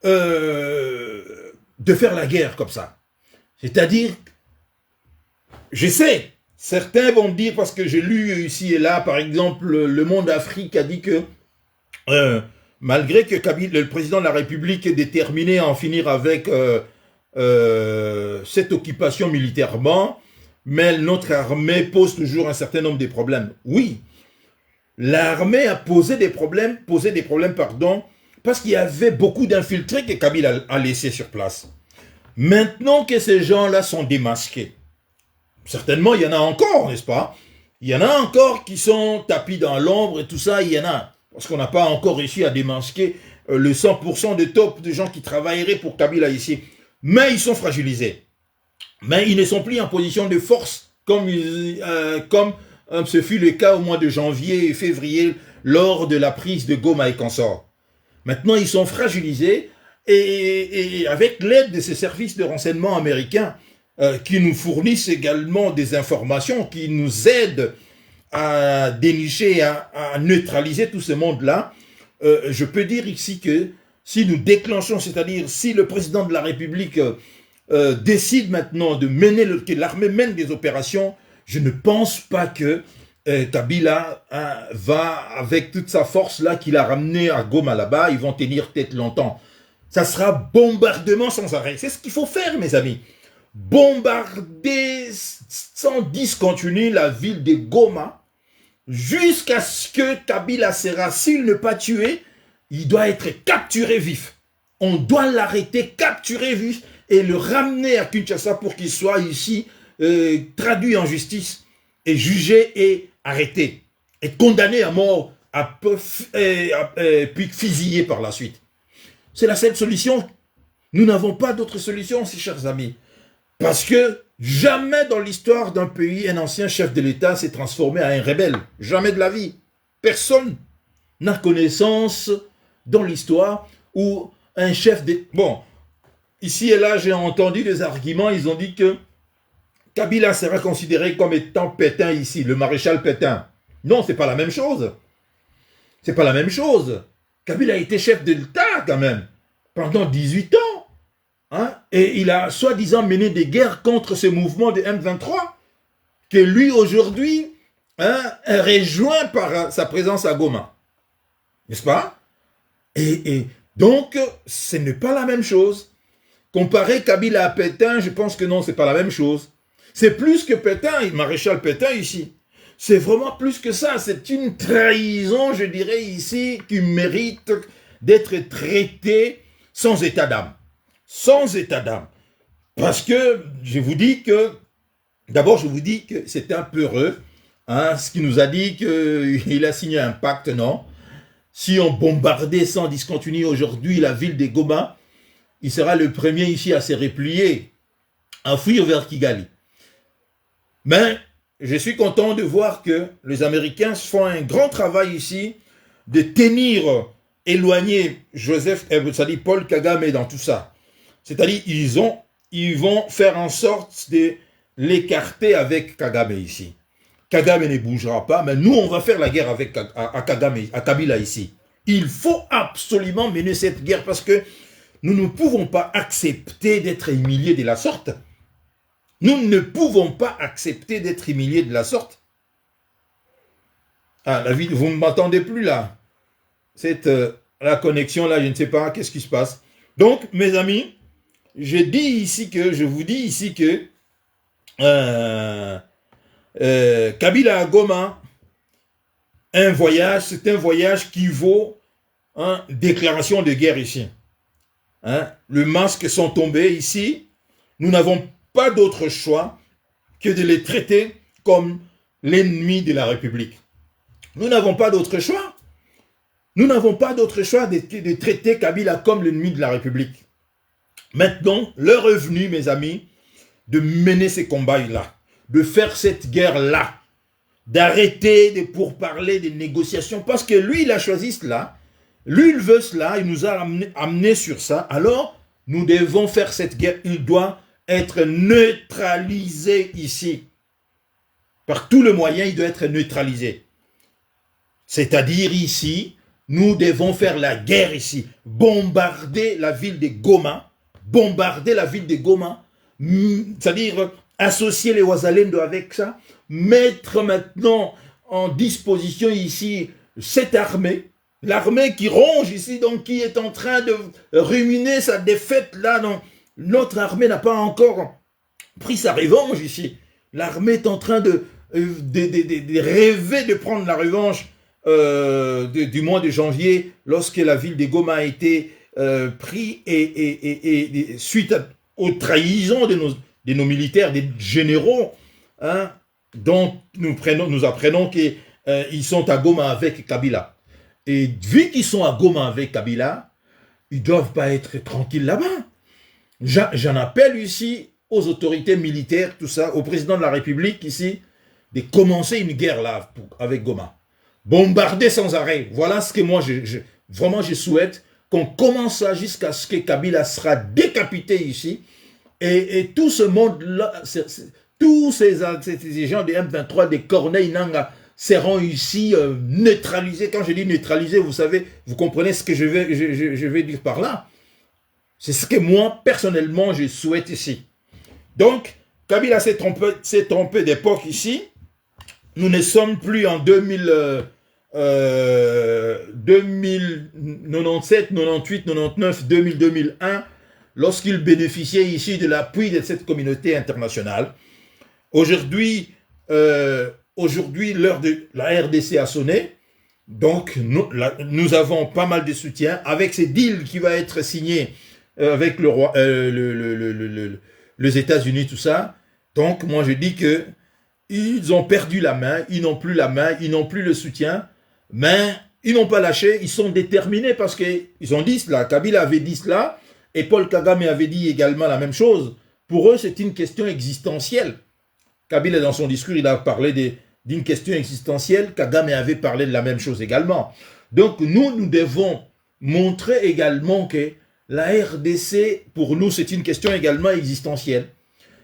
de faire la guerre comme ça. C'est-à-dire, je sais, certains vont dire, parce que j'ai lu ici et là, par exemple, Le Monde Afrique a dit que malgré que Kabila, le président de la République est déterminé à en finir avec cette occupation militairement, mais notre armée pose toujours un certain nombre de problèmes. Oui, l'armée a posé des problèmes, parce qu'il y avait beaucoup d'infiltrés que Kabila a laissés sur place. Maintenant que ces gens-là sont démasqués, certainement il y en a encore, n'est-ce pas? Il y en a encore qui sont tapis dans l'ombre et tout ça, il y en a. Parce qu'on n'a pas encore réussi à démasquer le 100% de top de gens qui travailleraient pour Kabila ici. Mais ils sont fragilisés. Mais ils ne sont plus en position de force comme ce fut le cas au mois de janvier et février lors de la prise de Goma et consorts. Maintenant, ils sont fragilisés et avec l'aide de ces services de renseignement américains qui nous fournissent également des informations, qui nous aident à dénicher, à neutraliser tout ce monde-là, je peux dire ici que si nous déclenchons, c'est-à-dire si le président de la République décide maintenant de mener, que l'armée mène des opérations, je ne pense pas que Kabila va, avec toute sa force-là qu'il a ramenée à Goma là-bas, ils vont tenir tête longtemps. Ça sera bombardement sans arrêt. C'est ce qu'il faut faire, mes amis. Bombarder sans discontinuer la ville de Goma jusqu'à ce que Kabila sera, s'il n'est pas tué, il doit être capturé vif. On doit l'arrêter, capturer vif et le ramener à Kinshasa pour qu'il soit ici traduit en justice et jugé et arrêté et condamné à mort puis fusillé par la suite. C'est la seule solution. Nous n'avons pas d'autre solution, si chers amis. Parce que jamais dans l'histoire d'un pays, un ancien chef de l'État s'est transformé en un rebelle. Jamais de la vie. Personne n'a connaissance dans l'histoire où un chef de... Bon, ici et là, j'ai entendu des arguments. Ils ont dit que Kabila sera considéré comme étant Pétain ici, le maréchal Pétain. Non, c'est pas la même chose. C'est pas la même chose. Kabila a été chef de l'État quand même, pendant 18 ans. Hein? Et il a soi-disant mené des guerres contre ce mouvement de M23, que lui aujourd'hui est rejoint par sa présence à Goma. N'est-ce pas? Et donc, ce n'est pas la même chose. Comparer Kabila à Pétain, je pense que non, c'est pas la même chose. C'est plus que Pétain, maréchal Pétain ici. C'est vraiment plus que ça. C'est une trahison, je dirais ici, qui mérite d'être traitée sans état d'âme. Sans état d'âme. Parce que je vous dis que, d'abord je vous dis que c'est un peu heureux, hein, ce qui nous a dit qu'il a signé un pacte, non. Si on bombardait sans discontinuer aujourd'hui la ville de Goma, il sera le premier ici à se replier, à fuir vers Kigali. Mais je suis content de voir que les Américains font un grand travail ici de tenir éloigné Joseph, c'est-à-dire Paul Kagame dans tout ça. C'est-à-dire ils vont faire en sorte de l'écarter avec Kagame ici. Kagame ne bougera pas, mais nous, on va faire la guerre avec Kagame, à Kabila ici. Il faut absolument mener cette guerre parce que nous ne pouvons pas accepter d'être humiliés de la sorte. Nous ne pouvons pas accepter d'être humiliés de la sorte. Ah, la vie, vous ne m'entendez plus là. La connexion là, je ne sais pas, qu'est-ce qui se passe. Donc, mes amis, je vous dis ici que Kabila à Goma, c'est un voyage qui vaut déclaration de guerre ici. Hein? Les masques sont tombés ici. Nous n'avons pas d'autre choix que de les traiter comme l'ennemi de la République. Nous n'avons pas d'autre choix. Nous n'avons pas d'autre choix de traiter Kabila comme l'ennemi de la République. Maintenant, l'heure est venue, mes amis, de mener ces combats-là, de faire cette guerre-là, d'arrêter de pourparler des négociations, parce que lui, il a choisi cela, lui, il veut cela, il nous a amené sur ça, alors nous devons faire cette guerre, il doit être neutralisé ici. Par tous les moyens, il doit être neutralisé. C'est-à-dire ici, nous devons faire la guerre ici, bombarder la ville de Goma, c'est-à-dire associer les Ouazalendo avec ça, mettre maintenant en disposition ici cette armée, l'armée qui ronge ici, donc qui est en train de ruminer sa défaite là, donc notre armée n'a pas encore pris sa revanche ici. L'armée est en train de rêver de prendre la revanche du mois de janvier, lorsque la ville de Goma a été prise et suite aux trahisons de nos militaires, des généraux, hein, dont nous apprenons qu'ils sont à Goma avec Kabila. Et vu qu'ils sont à Goma avec Kabila, ils ne doivent pas être tranquilles là-bas. J'en appelle ici aux autorités militaires, tout ça, au président de la République ici, de commencer une guerre là avec Goma. Bombarder sans arrêt. Voilà ce que moi, vraiment, je souhaite qu'on commence ça jusqu'à ce que Kabila sera décapité ici. Et tout ce monde-là, tous ces gens de M23, des Corneille Nanga, seront ici neutralisés. Quand je dis neutralisés, vous savez, vous comprenez ce que je vais dire par là. C'est ce que moi, personnellement, je souhaite ici. Donc, Kabila s'est trompé d'époque ici. Nous ne sommes plus en 2097, 98, 99, 2000, 2001, lorsqu'il bénéficiait ici de l'appui de cette communauté internationale. Aujourd'hui, l'heure de la RDC a sonné. Donc, nous avons pas mal de soutien avec ces deals qui va être signé avec les États-Unis, tout ça. Donc, moi, je dis que ils ont perdu la main, ils n'ont plus la main, ils n'ont plus le soutien, mais ils n'ont pas lâché, ils sont déterminés parce qu'ils ont dit cela. Kabila avait dit cela, et Paul Kagame avait dit également la même chose. Pour eux, c'est une question existentielle. Kabila, dans son discours, il a parlé d'une question existentielle. Kagame avait parlé de la même chose également. Donc, nous devons montrer également que la RDC, pour nous, c'est une question également existentielle.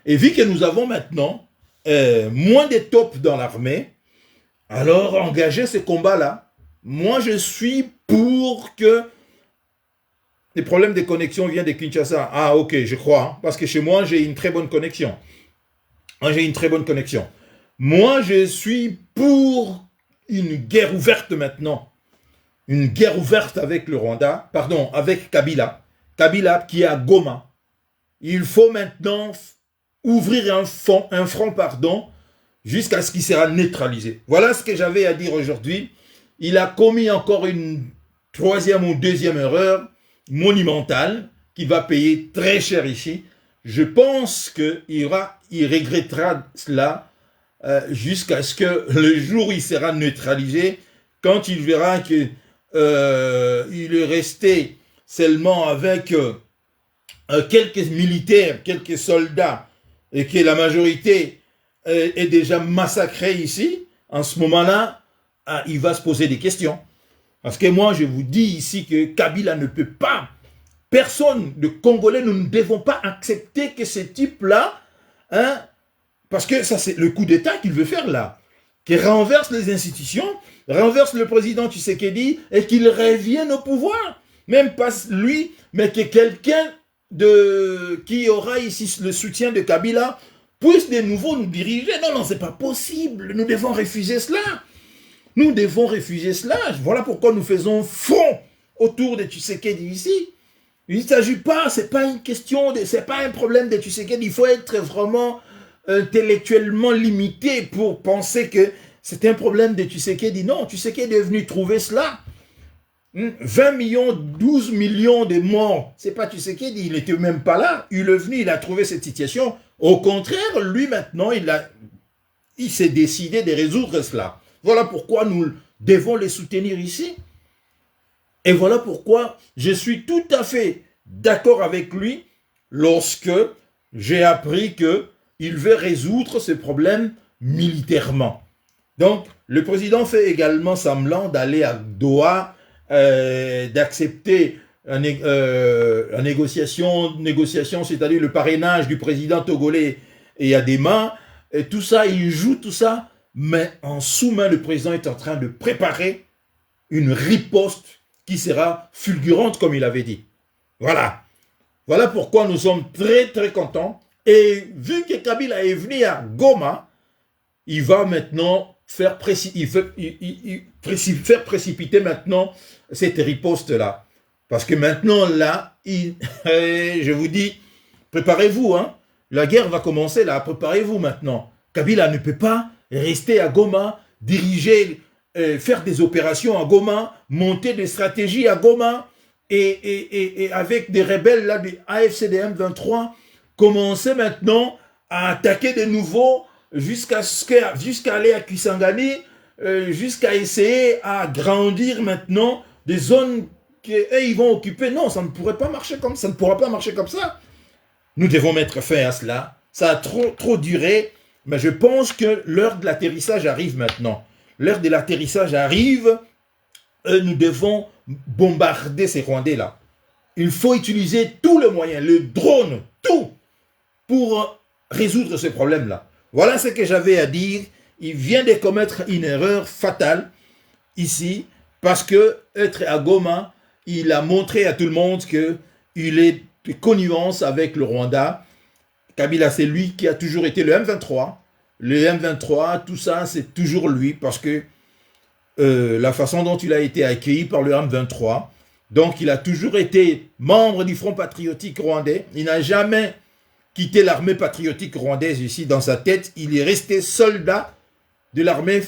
Et vu que nous avons maintenant moins de tops dans l'armée, alors engager ce combat-là. Moi, je suis pour que les problèmes de connexion viennent de Kinshasa. Ah, ok, je crois, hein, parce que chez moi, j'ai une très bonne connexion. Moi, je suis pour une guerre ouverte maintenant. Une guerre ouverte avec le Rwanda, pardon, avec Kabila. Kabila qui est à Goma. Il faut maintenant ouvrir un front, jusqu'à ce qu'il sera neutralisé. Voilà ce que j'avais à dire aujourd'hui. Il a commis encore une troisième ou deuxième erreur. monumental qui va payer très cher ici. Je pense qu'il regrettera cela jusqu'à ce que le jour où il sera neutralisé, quand il verra que il est resté seulement avec quelques militaires, quelques soldats, et que la majorité est déjà massacrée ici, en ce moment-là, il va se poser des questions. Parce que moi, je vous dis ici que Kabila ne peut pas, personne de Congolais, nous ne devons pas accepter que ce type-là, hein, parce que ça c'est le coup d'État qu'il veut faire là, qu'il renverse les institutions, renverse le président Tshisekedi et qu'il revienne au pouvoir. Même pas lui, mais que quelqu'un qui aura ici le soutien de Kabila puisse de nouveau nous diriger. Non, non, c'est pas possible. Nous devons refuser cela. Nous devons refuser cela. Voilà pourquoi nous faisons front autour de Tshisekedi ici. Il ne s'agit pas, c'est pas une question, c'est pas un problème de Tshisekedi. Il faut être vraiment intellectuellement limité pour penser que c'est un problème de Tshisekedi. Non, Tshisekedi est venu trouver cela. 20 millions, 12 millions de morts. C'est pas Tshisekedi, il n'était même pas là. Il est venu, il a trouvé cette situation. Au contraire, lui maintenant, il s'est décidé de résoudre cela. Voilà pourquoi nous devons les soutenir ici. Et voilà pourquoi je suis tout à fait d'accord avec lui lorsque j'ai appris qu'il veut résoudre ce problème militairement. Donc, le président fait également semblant d'aller à Doha, d'accepter une négociation, c'est-à-dire le parrainage du président togolais et Adema, et tout ça, il joue tout ça, mais en sous-main, le président est en train de préparer une riposte qui sera fulgurante, comme il avait dit. Voilà. Voilà pourquoi nous sommes très, très contents. Et vu que Kabila est venu à Goma, il va maintenant faire précipiter maintenant cette riposte-là. Parce que maintenant, là, je vous dis, préparez-vous, hein. La guerre va commencer là, préparez-vous maintenant. Kabila ne peut pas rester à Goma, diriger, faire des opérations à Goma, monter des stratégies à Goma, et avec des rebelles là, du AFCDM 23, commencer maintenant à attaquer de nouveau jusqu'à aller à Kisangani, jusqu'à essayer à grandir maintenant des zones qu'ils vont occuper. Non, ça ne pourrait pas marcher comme ça, ça ne pourra pas marcher comme ça. Nous devons mettre fin à cela. Ça a trop duré, mais je pense que l'heure de l'atterrissage arrive maintenant. L'heure de l'atterrissage arrive, nous devons bombarder ces Rwandais-là. Il faut utiliser tous les moyens, le drone, tout, pour résoudre ce problème-là. Voilà ce que j'avais à dire. Il vient de commettre une erreur fatale ici, parce que être à Goma, il a montré à tout le monde qu'il est de connivence avec le Rwanda. Kabila, c'est lui qui a toujours été le M23. Le M23, tout ça, c'est toujours lui, parce que la façon dont il a été accueilli par le M23, donc il a toujours été membre du Front patriotique rwandais. Il n'a jamais quitté l'armée patriotique rwandaise ici dans sa tête. Il est resté soldat de l'armée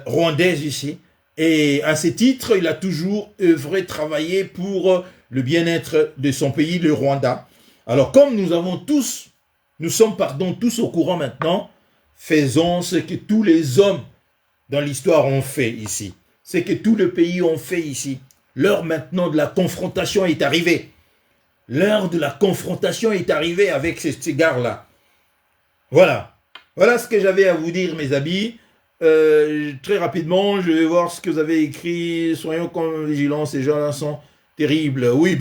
rwandaise ici. Et à ce titre, il a toujours œuvré, travaillé pour le bien-être de son pays, le Rwanda. Alors comme nous sommes tous au courant maintenant, faisons ce que tous les hommes dans l'histoire ont fait ici. Ce que tous les pays ont fait ici. L'heure maintenant de la confrontation est arrivée. L'heure de la confrontation est arrivée avec ces gars-là. Voilà. Voilà ce que j'avais à vous dire, mes amis. Très rapidement, je vais voir ce que vous avez écrit. Soyons vigilants, ces gens-là sont terribles. Oui,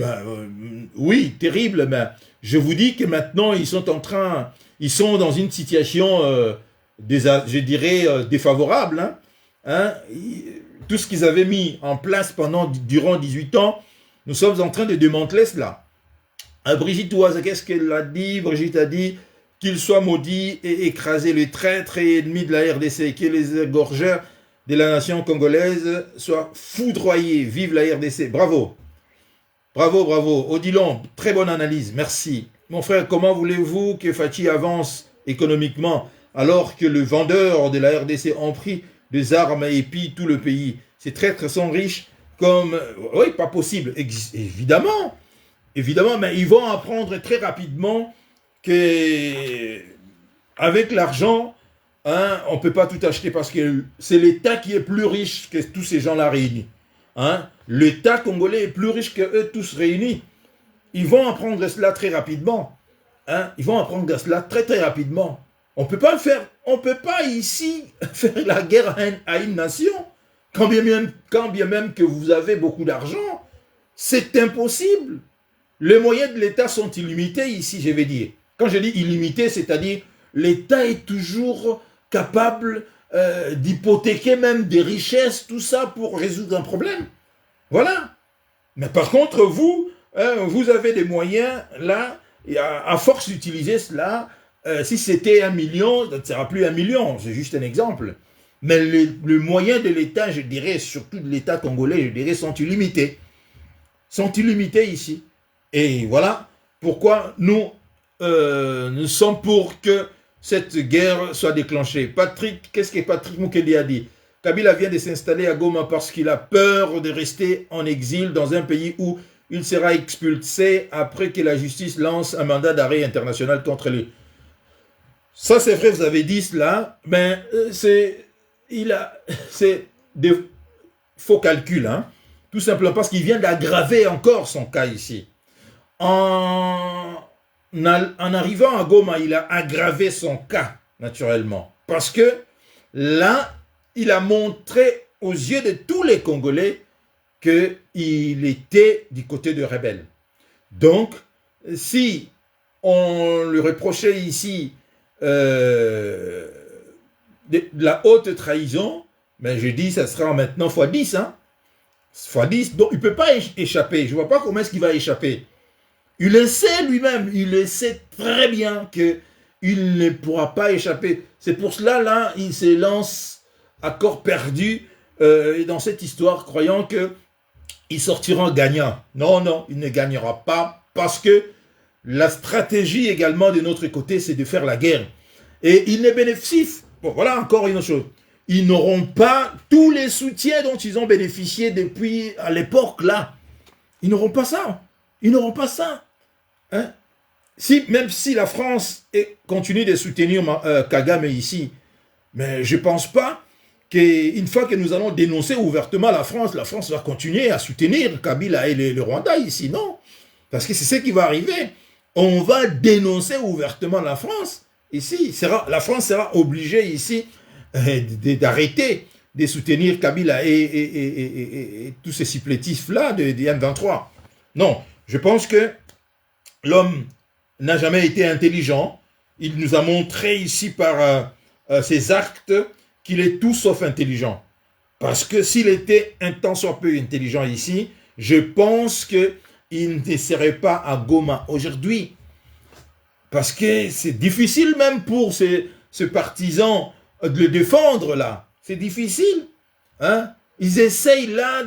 oui, terribles, mais je vous dis que maintenant, ils sont dans une situation, je dirais, défavorable. Tout ce qu'ils avaient mis en place durant 18 ans, nous sommes en train de démanteler cela. Brigitte Ouaza, qu'est-ce qu'elle a dit? Brigitte a dit qu'il soit maudit et écrasé, le traître et ennemi de la RDC, que les égorgeurs de la nation congolaise soient foudroyés. Vive la RDC. Bravo. Bravo, bravo. Odilon, très bonne analyse. Merci. Mon frère, comment voulez-vous que Fachi avance économiquement alors que le vendeur de la RDC ont pris des armes et pillent tout le pays? Ces traîtres sont riches comme... Oui, pas possible, évidemment. Évidemment, mais ils vont apprendre très rapidement que avec l'argent, hein, on ne peut pas tout acheter parce que c'est l'État qui est plus riche que tous ces gens-là réunis. Hein? L'État congolais est plus riche que eux tous réunis. Ils vont apprendre cela très rapidement. Hein? Ils vont apprendre cela très très rapidement. On peut pas faire, on peut pas ici faire la guerre à une nation, quand bien même que vous avez beaucoup d'argent. C'est impossible. Les moyens de l'État sont illimités ici, je vais dire. Quand je dis illimité, c'est-à-dire l'État est toujours capable d'hypothéquer même des richesses, tout ça pour résoudre un problème. Voilà. Mais par contre, vous, vous avez des moyens, là, et à force d'utiliser cela, si c'était 1 million, ça ne sera plus 1 million, c'est juste un exemple. Mais les moyens de l'État, je dirais, surtout de l'État congolais, je dirais, sont illimités. Sont illimités ici. Et voilà pourquoi nous sommes pour que cette guerre soit déclenchée. Patrick, qu'est-ce que Patrick Mukedi a dit? Kabila vient de s'installer à Goma parce qu'il a peur de rester en exil dans un pays où il sera expulsé après que la justice lance un mandat d'arrêt international contre lui. Ça c'est vrai, vous avez dit cela, mais c'est des faux calculs, hein? Tout simplement parce qu'il vient d'aggraver encore son cas ici. En arrivant à Goma, il a aggravé son cas, naturellement. Parce que là, il a montré aux yeux de tous les Congolais qu'il était du côté de rebelles. Donc, si on lui reprochait ici de la haute trahison, ben je dis, ça sera maintenant x10, hein? x10, donc il ne peut pas échapper. Je ne vois pas comment est-ce qu'il va échapper. Il le sait lui-même, il le sait très bien qu'il ne pourra pas échapper. C'est pour cela, là, il se lance à corps perdu dans cette histoire, croyant qu'il sortira gagnant. Non, non, il ne gagnera pas, parce que la stratégie également de notre côté, c'est de faire la guerre. Et il ne bénéficie, bon, voilà encore une autre chose, ils n'auront pas tous les soutiens dont ils ont bénéficié depuis à l'époque, là. Ils n'auront pas ça. Ils n'auront pas ça. Hein? Même si la France continue de soutenir Kagame ici, mais je ne pense pas qu'une fois que nous allons dénoncer ouvertement la France va continuer à soutenir Kabila et le Rwanda ici, non. Parce que c'est ce qui va arriver. On va dénoncer ouvertement la France ici. La France sera obligée ici d'arrêter de soutenir Kabila et tous ces supplétifs-là de M23. Non, je pense que l'homme n'a jamais été intelligent. Il nous a montré ici par ses actes qu'il est tout sauf intelligent. Parce que s'il était un tant soit peu intelligent ici, je pense qu'il ne serait pas à Goma aujourd'hui. Parce que c'est difficile même pour ce partisan de le défendre là. C'est difficile. Hein? Ils essayent là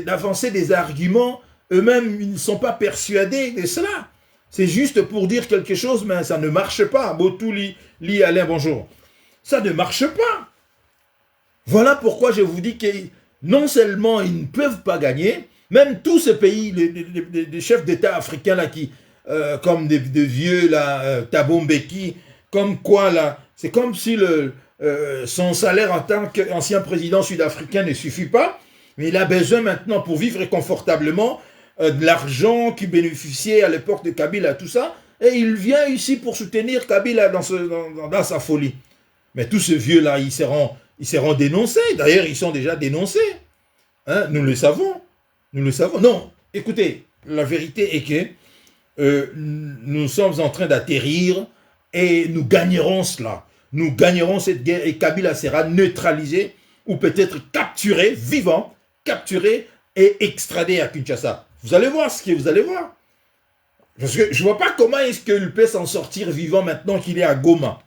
d'avancer des arguments. Eux-mêmes, ils ne sont pas persuadés de cela. C'est juste pour dire quelque chose, mais ça ne marche pas. Botou li Alain, bonjour. Ça ne marche pas. Voilà pourquoi je vous dis que non seulement ils ne peuvent pas gagner, même tous ces pays, les chefs d'État africains là, qui, comme des vieux là, Thabo Mbeki, comme quoi là, c'est comme si son salaire en tant qu'ancien président sud-africain ne suffit pas, mais il a besoin maintenant pour vivre confortablement de l'argent qui bénéficiait à l'époque de Kabila, tout ça, et il vient ici pour soutenir Kabila dans sa folie. Mais tous ces vieux-là, ils seront dénoncés. D'ailleurs, ils sont déjà dénoncés. Hein? Nous le savons. Nous le savons. Non, écoutez, la vérité est que nous sommes en train d'atterrir et nous gagnerons cela. Nous gagnerons cette guerre et Kabila sera neutralisé ou peut-être capturé, vivant, capturé et extradé à Kinshasa. Vous allez voir ce que vous allez voir. Parce que je ne vois pas comment est-ce qu'il peut s'en sortir vivant maintenant qu'il est à Goma.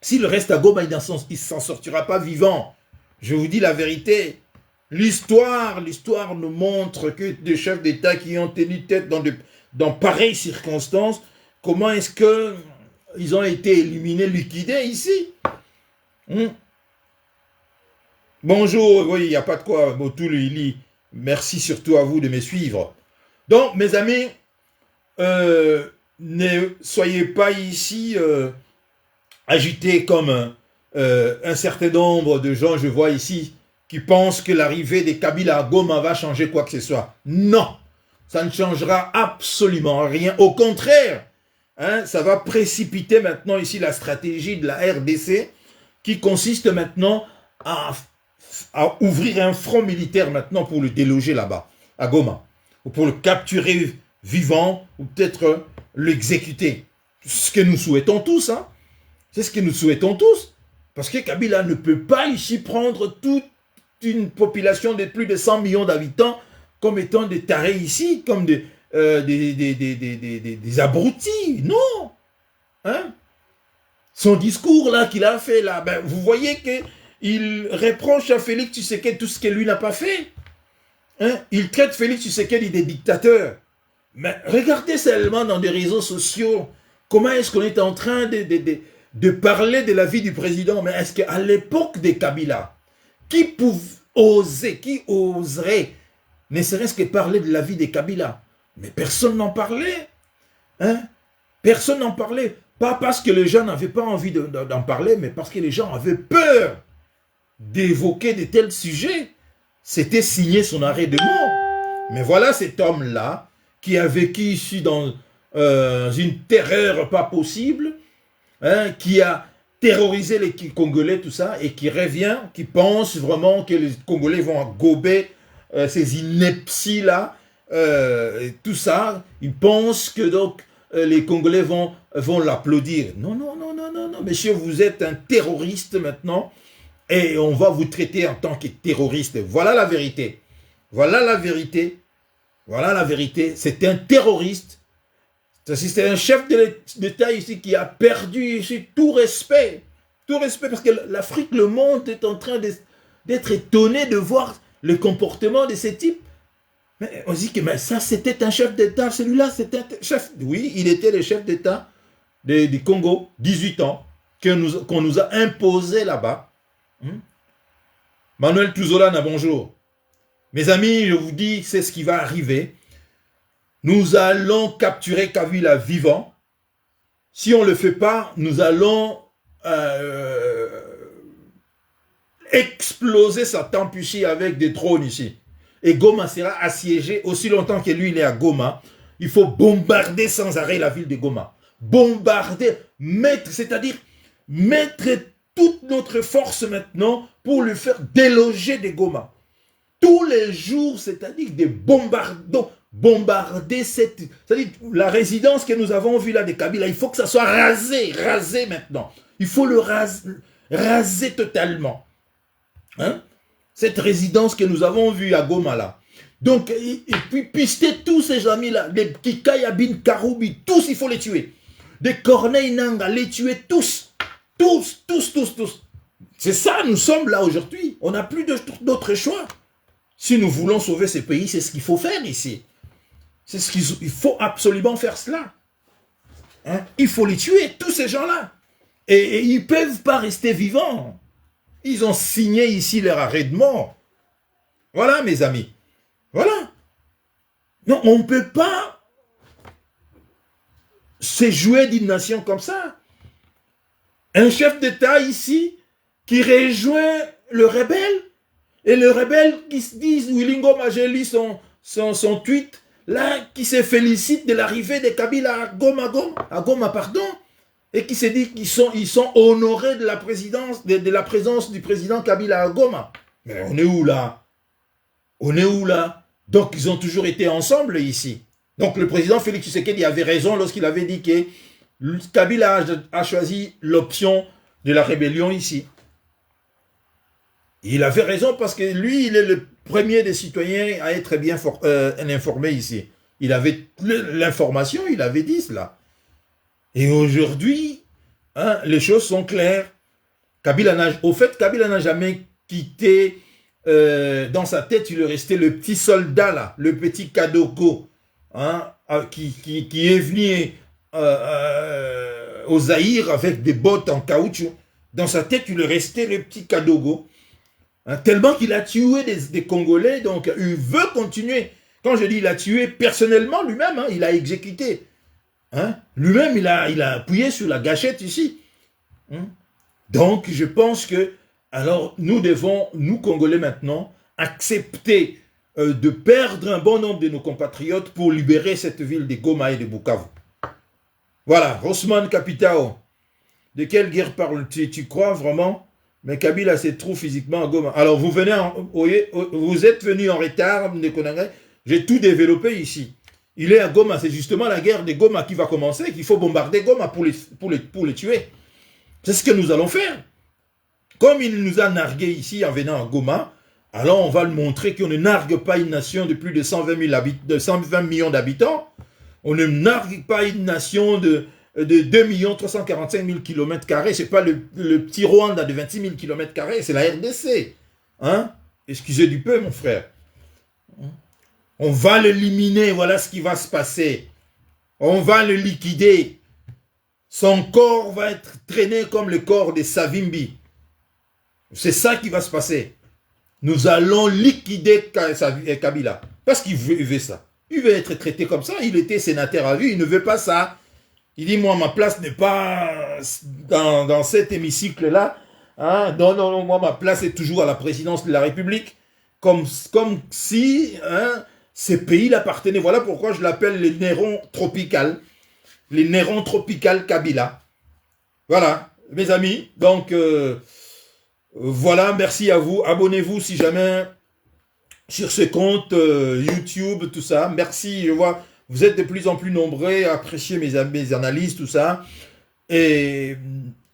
S'il reste à Goma, il ne s'en sortira pas vivant. Je vous dis la vérité. L'histoire nous montre que des chefs d'État qui ont tenu tête dans pareilles circonstances, comment est-ce qu'ils ont été éliminés, liquidés ici? Bonjour, oui, il n'y a pas de quoi, Botou, il lit. Merci surtout à vous de me suivre. Donc, mes amis, ne soyez pas ici agités comme un certain nombre de gens, je vois ici, qui pensent que l'arrivée des Kabila à Goma va changer quoi que ce soit. Non, ça ne changera absolument rien. Au contraire, hein, ça va précipiter maintenant ici la stratégie de la RDC qui consiste maintenant à ouvrir un front militaire maintenant pour le déloger là-bas, à Goma, ou pour le capturer vivant, ou peut-être l'exécuter. Ce que nous souhaitons tous, hein. C'est ce que nous souhaitons tous. Parce que Kabila ne peut pas ici prendre toute une population de plus de 100 millions d'habitants comme étant des tarés ici, comme des abrutis. Non, hein? Son discours là qu'il a fait là, ben, vous voyez qu'il reproche à Félix Tshisekedi tout ce que lui n'a pas fait. Hein? Il traite Félix Tshisekedi des dictateurs. Mais regardez seulement dans des réseaux sociaux, comment est-ce qu'on est en train de parler de la vie du président. Mais est-ce qu'à l'époque de Kabila, qui oserait, ne serait-ce que parler de la vie de Kabila? Mais personne n'en parlait. Hein? Personne n'en parlait. Pas parce que les gens n'avaient pas envie d'en parler, mais parce que les gens avaient peur d'évoquer de tels sujets. C'était signer son arrêt de mort. Mais voilà cet homme-là, qui a vécu ici dans une terreur pas possible, hein, qui a terrorisé les Congolais, tout ça, et qui revient, qui pense vraiment que les Congolais vont gober ces inepties-là, tout ça. Il pense que donc les Congolais vont l'applaudir. Non, non, non, non, non, non, monsieur, vous êtes un terroriste maintenant, et on va vous traiter en tant que terroriste. Voilà la vérité. Voilà la vérité. Voilà la vérité. C'est un terroriste. C'est un chef d'État ici qui a perdu ici tout respect. Tout respect parce que l'Afrique, le monde est en train d'être étonné de voir le comportement de ces types. Mais on dit que mais ça c'était un chef d'État. Celui-là c'était un chef. Oui, il était le chef d'État du Congo, 18 ans, qu'on nous a imposé là-bas. Manuel Tuzolana, bonjour. Mes amis, je vous dis, c'est ce qui va arriver. Nous allons capturer Kabila vivant. Si on ne le fait pas, nous allons exploser sa tempuchie avec des drones ici. Et Goma sera assiégé aussi longtemps que lui, il est à Goma. Il faut bombarder sans arrêt la ville de Goma. Bombarder, c'est-à-dire mettre toute notre force maintenant pour le faire déloger de Goma. Tous les jours, c'est-à-dire des bombarder c'est-à-dire la résidence que nous avons vue là de Kabila, il faut que ça soit rasé maintenant. Il faut le raser totalement. Hein? Cette résidence que nous avons vue à Goma là. Donc, et puis pister tous ces amis-là, les petits Kayabin, Karoubi, tous, il faut les tuer. Des Corneille Nanga, les tuer tous. Tous. C'est ça, nous sommes là aujourd'hui. On n'a plus d'autre choix. Si nous voulons sauver ce pays, c'est ce qu'il faut faire ici. C'est ce qu'il faut absolument faire cela. Hein? Il faut les tuer, tous ces gens-là. Et ils ne peuvent pas rester vivants. Ils ont signé ici leur arrêt de mort. Voilà, mes amis. Voilà. Non, on ne peut pas se jouer d'une nation comme ça. Un chef d'État ici qui rejoint le rebelle. Et le rebelle qui se dit, Wilingo Mageli, son tweet, là, qui se félicite de l'arrivée de Kabila à Goma, et qui se dit qu'ils sont honorés de la présidence, de la présence du président Kabila à Goma. Mais on est où là? On est où là? Donc ils ont toujours été ensemble ici. Donc le président Félix Tshisekedi avait raison lorsqu'il avait dit que Kabila a choisi l'option de la rébellion ici. Il avait raison parce que lui, il est le premier des citoyens à être bien informé ici. Il avait l'information, il avait dit cela. Et aujourd'hui, hein, les choses sont claires. Kabila n'a jamais quitté, dans sa tête, il est resté le petit soldat là, le petit Kadoko, hein, qui est venu au Zaïre avec des bottes en caoutchouc. Dans sa tête, il est resté le petit Kadogo. Hein, tellement qu'il a tué des Congolais, donc il veut continuer. Quand je dis il a tué, personnellement, lui-même, hein, il a exécuté. Hein, lui-même, il a appuyé sur la gâchette ici. Hein. Donc, je pense que, alors, nous devons, nous Congolais maintenant, accepter de perdre un bon nombre de nos compatriotes pour libérer cette ville de Goma et de Bukavu. Voilà, Rossman Kapitao. De quelle guerre parles-tu? Tu crois vraiment? Mais Kabila se trouve physiquement à Goma. Alors, vous êtes venu en retard, j'ai tout développé ici. Il est à Goma, c'est justement la guerre de Goma qui va commencer, qu'il faut bombarder Goma pour les tuer. C'est ce que nous allons faire. Comme il nous a nargués ici en venant à Goma, alors on va le montrer qu'on ne nargue pas une nation de plus de 120 millions d'habitants. On ne nargue pas une nation de 2 345 000 km². Ce n'est pas le petit Rwanda de 26 000 km², c'est la RDC. Hein? Excusez du peu, mon frère. On va l'éliminer, voilà ce qui va se passer. On va le liquider. Son corps va être traîné comme le corps de Savimbi. C'est ça qui va se passer. Nous allons liquider Kabila. Parce qu'il veut ça. Il veut être traité comme ça. Il était sénateur à vie. Il ne veut pas ça. Il dit, moi, ma place n'est pas dans cet hémicycle-là. Hein? Non, moi, ma place est toujours à la présidence de la République. Comme si ces pays l'appartenaient. Voilà pourquoi je l'appelle les Néron tropical. Les Néron tropical Kabila. Voilà, mes amis. Donc, voilà, merci à vous. Abonnez-vous si jamais sur ce compte YouTube, tout ça. Merci, je vois, vous êtes de plus en plus nombreux à apprécier mes analyses, tout ça. Et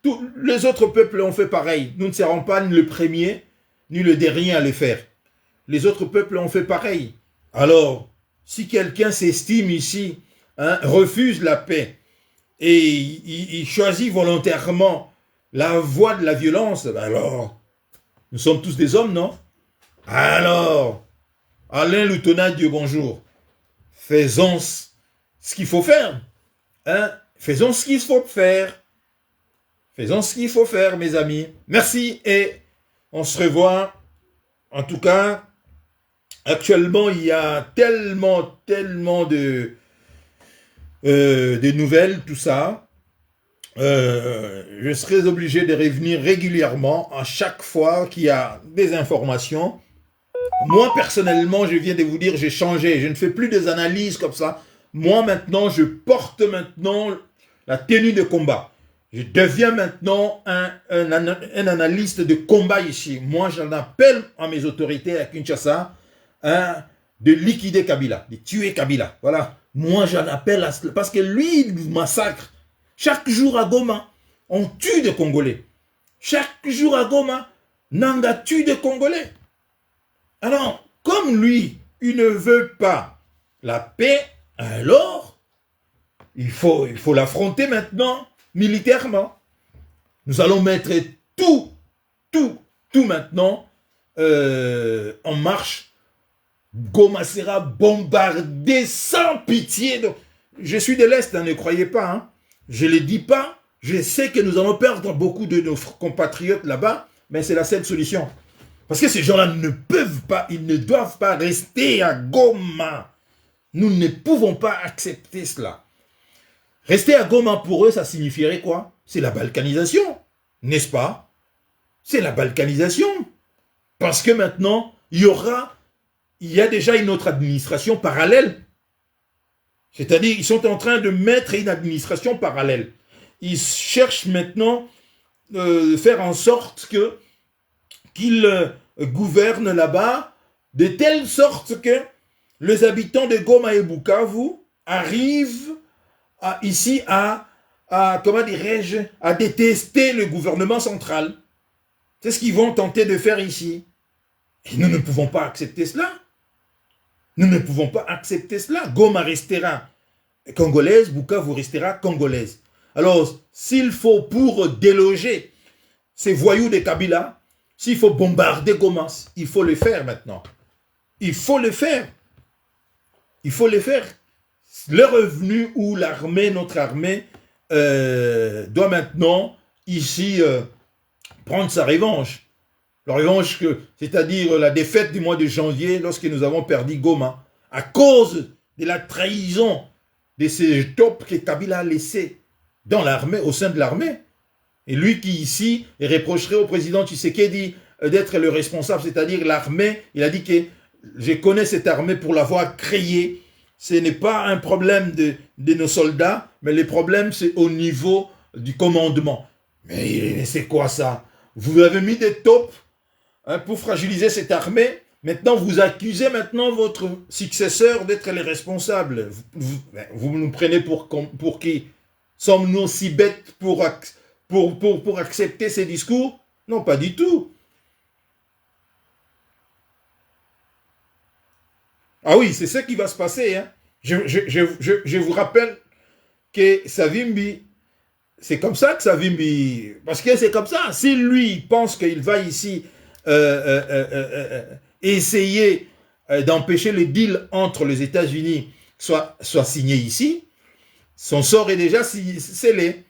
tous les autres peuples ont fait pareil. Nous ne serons pas ni le premier, ni le dernier à le faire. Les autres peuples ont fait pareil. Alors, si quelqu'un s'estime ici, refuse la paix, et il choisit volontairement la voie de la violence, alors, nous sommes tous des hommes, non? Alors, Alain Loutona, Dieu bonjour. Faisons ce qu'il faut faire. Hein? Faisons ce qu'il faut faire. Faisons ce qu'il faut faire, mes amis. Merci et on se revoit. En tout cas, actuellement, il y a tellement de nouvelles, tout ça. Je serai obligé de revenir régulièrement à chaque fois qu'il y a des informations. Moi, personnellement, je viens de vous dire, j'ai changé. Je ne fais plus des analyses comme ça. Moi, maintenant, je porte maintenant la tenue de combat. Je deviens maintenant un analyste de combat ici. Moi, j'en appelle à mes autorités à Kinshasa de liquider Kabila, de tuer Kabila. Voilà. Moi, j'en appelle à cela. Parce que lui, il massacre. Chaque jour à Goma, on tue des Congolais. Chaque jour à Goma, Nanga tue des Congolais. Alors, comme lui, il ne veut pas la paix, alors, il faut l'affronter maintenant, militairement. Nous allons mettre tout maintenant en marche. Goma sera bombardé sans pitié. Donc, je suis de l'Est, ne croyez pas. Hein. Je ne le dis pas. Je sais que nous allons perdre beaucoup de nos compatriotes là-bas, mais c'est la seule solution. Parce que ces gens-là ne peuvent pas, ils ne doivent pas rester à Goma. Nous ne pouvons pas accepter cela. Rester à Goma pour eux, ça signifierait quoi? C'est la balkanisation, n'est-ce pas? C'est la balkanisation. Parce que maintenant, il y a déjà une autre administration parallèle. C'est-à-dire, ils sont en train de mettre une administration parallèle. Ils cherchent maintenant de faire en sorte qu'ils gouvernent là-bas de telle sorte que les habitants de Goma et Bukavu arrivent ici comment dirais-je, à détester le gouvernement central. C'est ce qu'ils vont tenter de faire ici. Et nous ne pouvons pas accepter cela. Nous ne pouvons pas accepter cela. Goma restera congolaise, Bukavu restera congolaise. Alors, s'il faut pour déloger ces voyous de Kabila, s'il faut bombarder Goma, il faut le faire maintenant. Il faut le faire. Il faut le faire. Le revenu où l'armée, notre armée, doit maintenant, ici, prendre sa revanche. La revanche, c'est-à-dire la défaite du mois de janvier, lorsque nous avons perdu Goma, à cause de la trahison de ces tops que Kabila a laissés dans l'armée, au sein de l'armée. Et lui qui ici reprocherait au président Tshisekedi d'être le responsable, c'est-à-dire l'armée, il a dit que je connais cette armée pour l'avoir créée. Ce n'est pas un problème de nos soldats, mais le problème c'est au niveau du commandement. Mais c'est quoi ça? Vous avez mis des taupes pour fragiliser cette armée. Maintenant, vous accusez maintenant votre successeur d'être les responsables. Vous nous prenez pour qui? Sommes-nous si bêtes pour accepter ces discours? Non, pas du tout. Ah oui, c'est ce qui va se passer. Hein. Je vous rappelle que Savimbi, c'est comme ça que Savimbi... Parce que c'est comme ça. Si lui pense qu'il va ici essayer d'empêcher le deal entre les États-Unis soit signé ici, son sort est déjà scellé.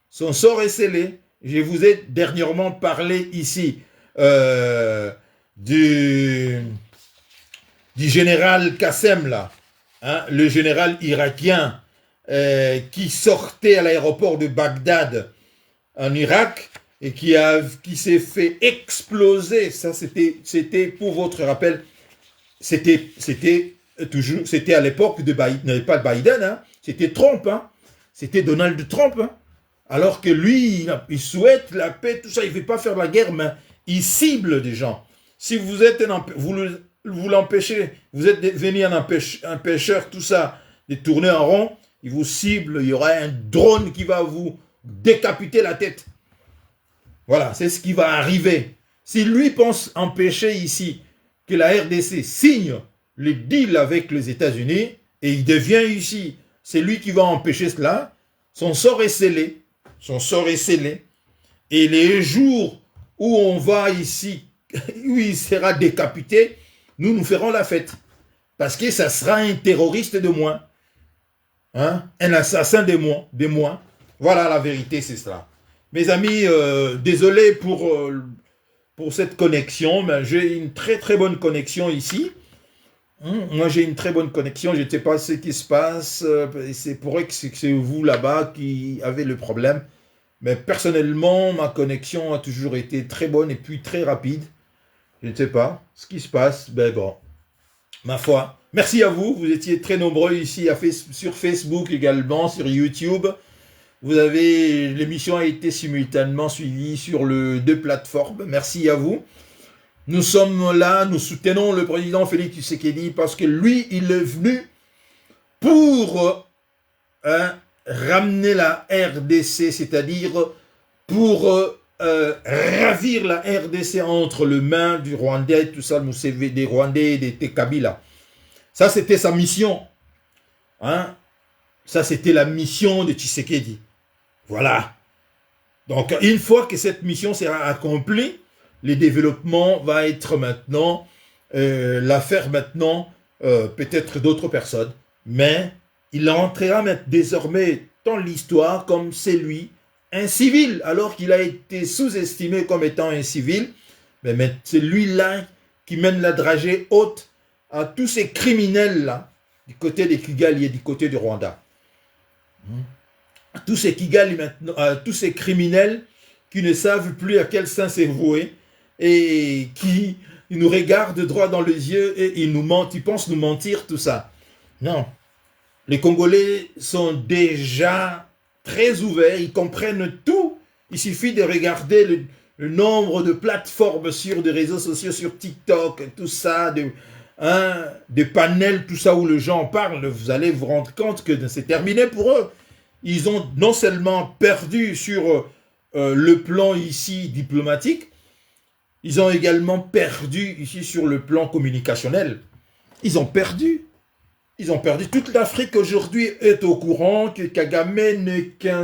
Son sort est scellé. Je vous ai dernièrement parlé ici du général Qassem, là, hein, le général irakien qui sortait à l'aéroport de Bagdad en Irak et qui s'est fait exploser. Ça, c'était pour votre rappel, c'était à l'époque de Biden, pas de Biden, hein, c'était Trump, hein, c'était Donald Trump, hein, alors que lui, il souhaite la paix, tout ça, il ne veut pas faire la guerre, mais il cible des gens. Si vous êtes vous l'empêchez, vous êtes devenu un pêcheur, tout ça, de tourner en rond, il vous cible, il y aura un drone qui va vous décapiter la tête. Voilà, c'est ce qui va arriver. Si lui pense empêcher ici que la RDC signe le deal avec les États-Unis, et il devient ici, c'est lui qui va empêcher cela, son sort est scellé. Son sort est scellé. Et les jours où on va ici, où il sera décapité, nous ferons la fête. Parce que ça sera un terroriste de moins. Hein? Un assassin de moins. Voilà la vérité, c'est cela. Mes amis, désolé pour cette connexion, mais j'ai une très très bonne connexion ici. Moi j'ai une très bonne connexion, je ne sais pas ce qui se passe, c'est pour que c'est vous là-bas qui avez le problème. Mais personnellement, ma connexion a toujours été très bonne et puis très rapide. Je ne sais pas ce qui se passe, ben bon, ma foi. Merci à vous, vous étiez très nombreux ici sur Facebook également, sur YouTube. L'émission a été simultanément suivie sur les 2 plateformes. Merci à vous. Nous sommes là, nous soutenons le président Félix Tshisekedi parce que lui, il est venu pour ramener la RDC, c'est-à-dire pour ravir la RDC entre les mains du Rwandais, tout ça, des Rwandais et des Kabila. Ça, c'était sa mission. Hein? Ça, c'était la mission de Tshisekedi. Voilà. Donc, une fois que cette mission sera accomplie, le développement va être maintenant, l'affaire maintenant, peut-être d'autres personnes, mais il entrera désormais dans l'histoire comme c'est lui, un civil, alors qu'il a été sous-estimé comme étant un civil, mais c'est lui-là qui mène la dragée haute à tous ces criminels-là, du côté des Kigali et du côté du Rwanda. Tous ces Kigali maintenant, tous ces criminels qui ne savent plus à quel sein se vouer et qui nous regardent droit dans les yeux et ils nous mentent, ils pensent nous mentir, tout ça. Non. Les Congolais sont déjà très ouverts, ils comprennent tout. Il suffit de regarder le nombre de plateformes sur des réseaux sociaux, sur TikTok, tout ça, des panels, tout ça où les gens parlent. Vous allez vous rendre compte que c'est terminé pour eux. Ils ont non seulement perdu sur le plan ici diplomatique, ils ont également perdu ici sur le plan communicationnel. Ils ont perdu. Ils ont perdu. Toute l'Afrique aujourd'hui est au courant que Kagame n'est qu'un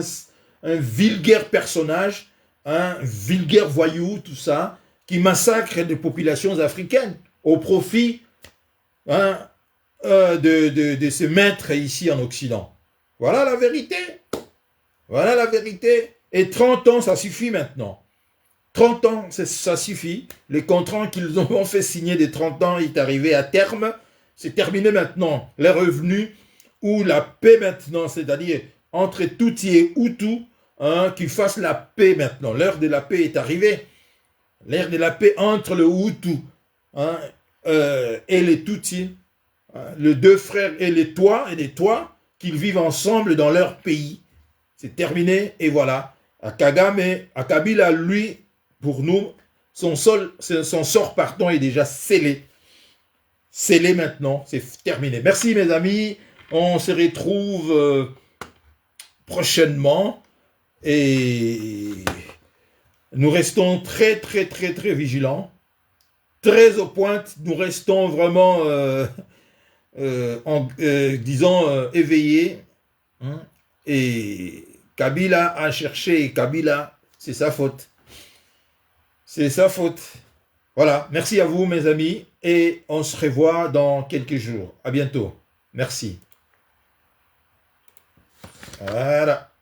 vulgaire personnage, un vulgaire voyou, tout ça, qui massacre des populations africaines au profit de se mettre ici en Occident. Voilà la vérité. Voilà la vérité. Et 30 ans, ça suffit maintenant. 30 ans, ça suffit. Les contrats qu'ils ont fait signer des 30 ans est arrivé à terme. C'est terminé maintenant. Les revenus ou la paix maintenant, c'est-à-dire entre Tutsi et Hutu, hein, qu'ils fassent la paix maintenant. L'heure de la paix est arrivée. L'ère de la paix entre le Hutu, hein, et les Tutsis, hein, les deux frères et les Tois, qu'ils vivent ensemble dans leur pays. C'est terminé et voilà. À Kagame, à Kabila, lui, pour nous, son sort pardon, est déjà scellé. Scellé maintenant, c'est terminé. Merci mes amis, on se retrouve prochainement et nous restons très vigilants, très aux pointes, nous restons vraiment, disons, éveillés. Hein, et Kabila a cherché, et Kabila, c'est sa faute. C'est sa faute. Voilà, merci à vous mes amis, et on se revoit dans quelques jours. À bientôt. Merci. Voilà.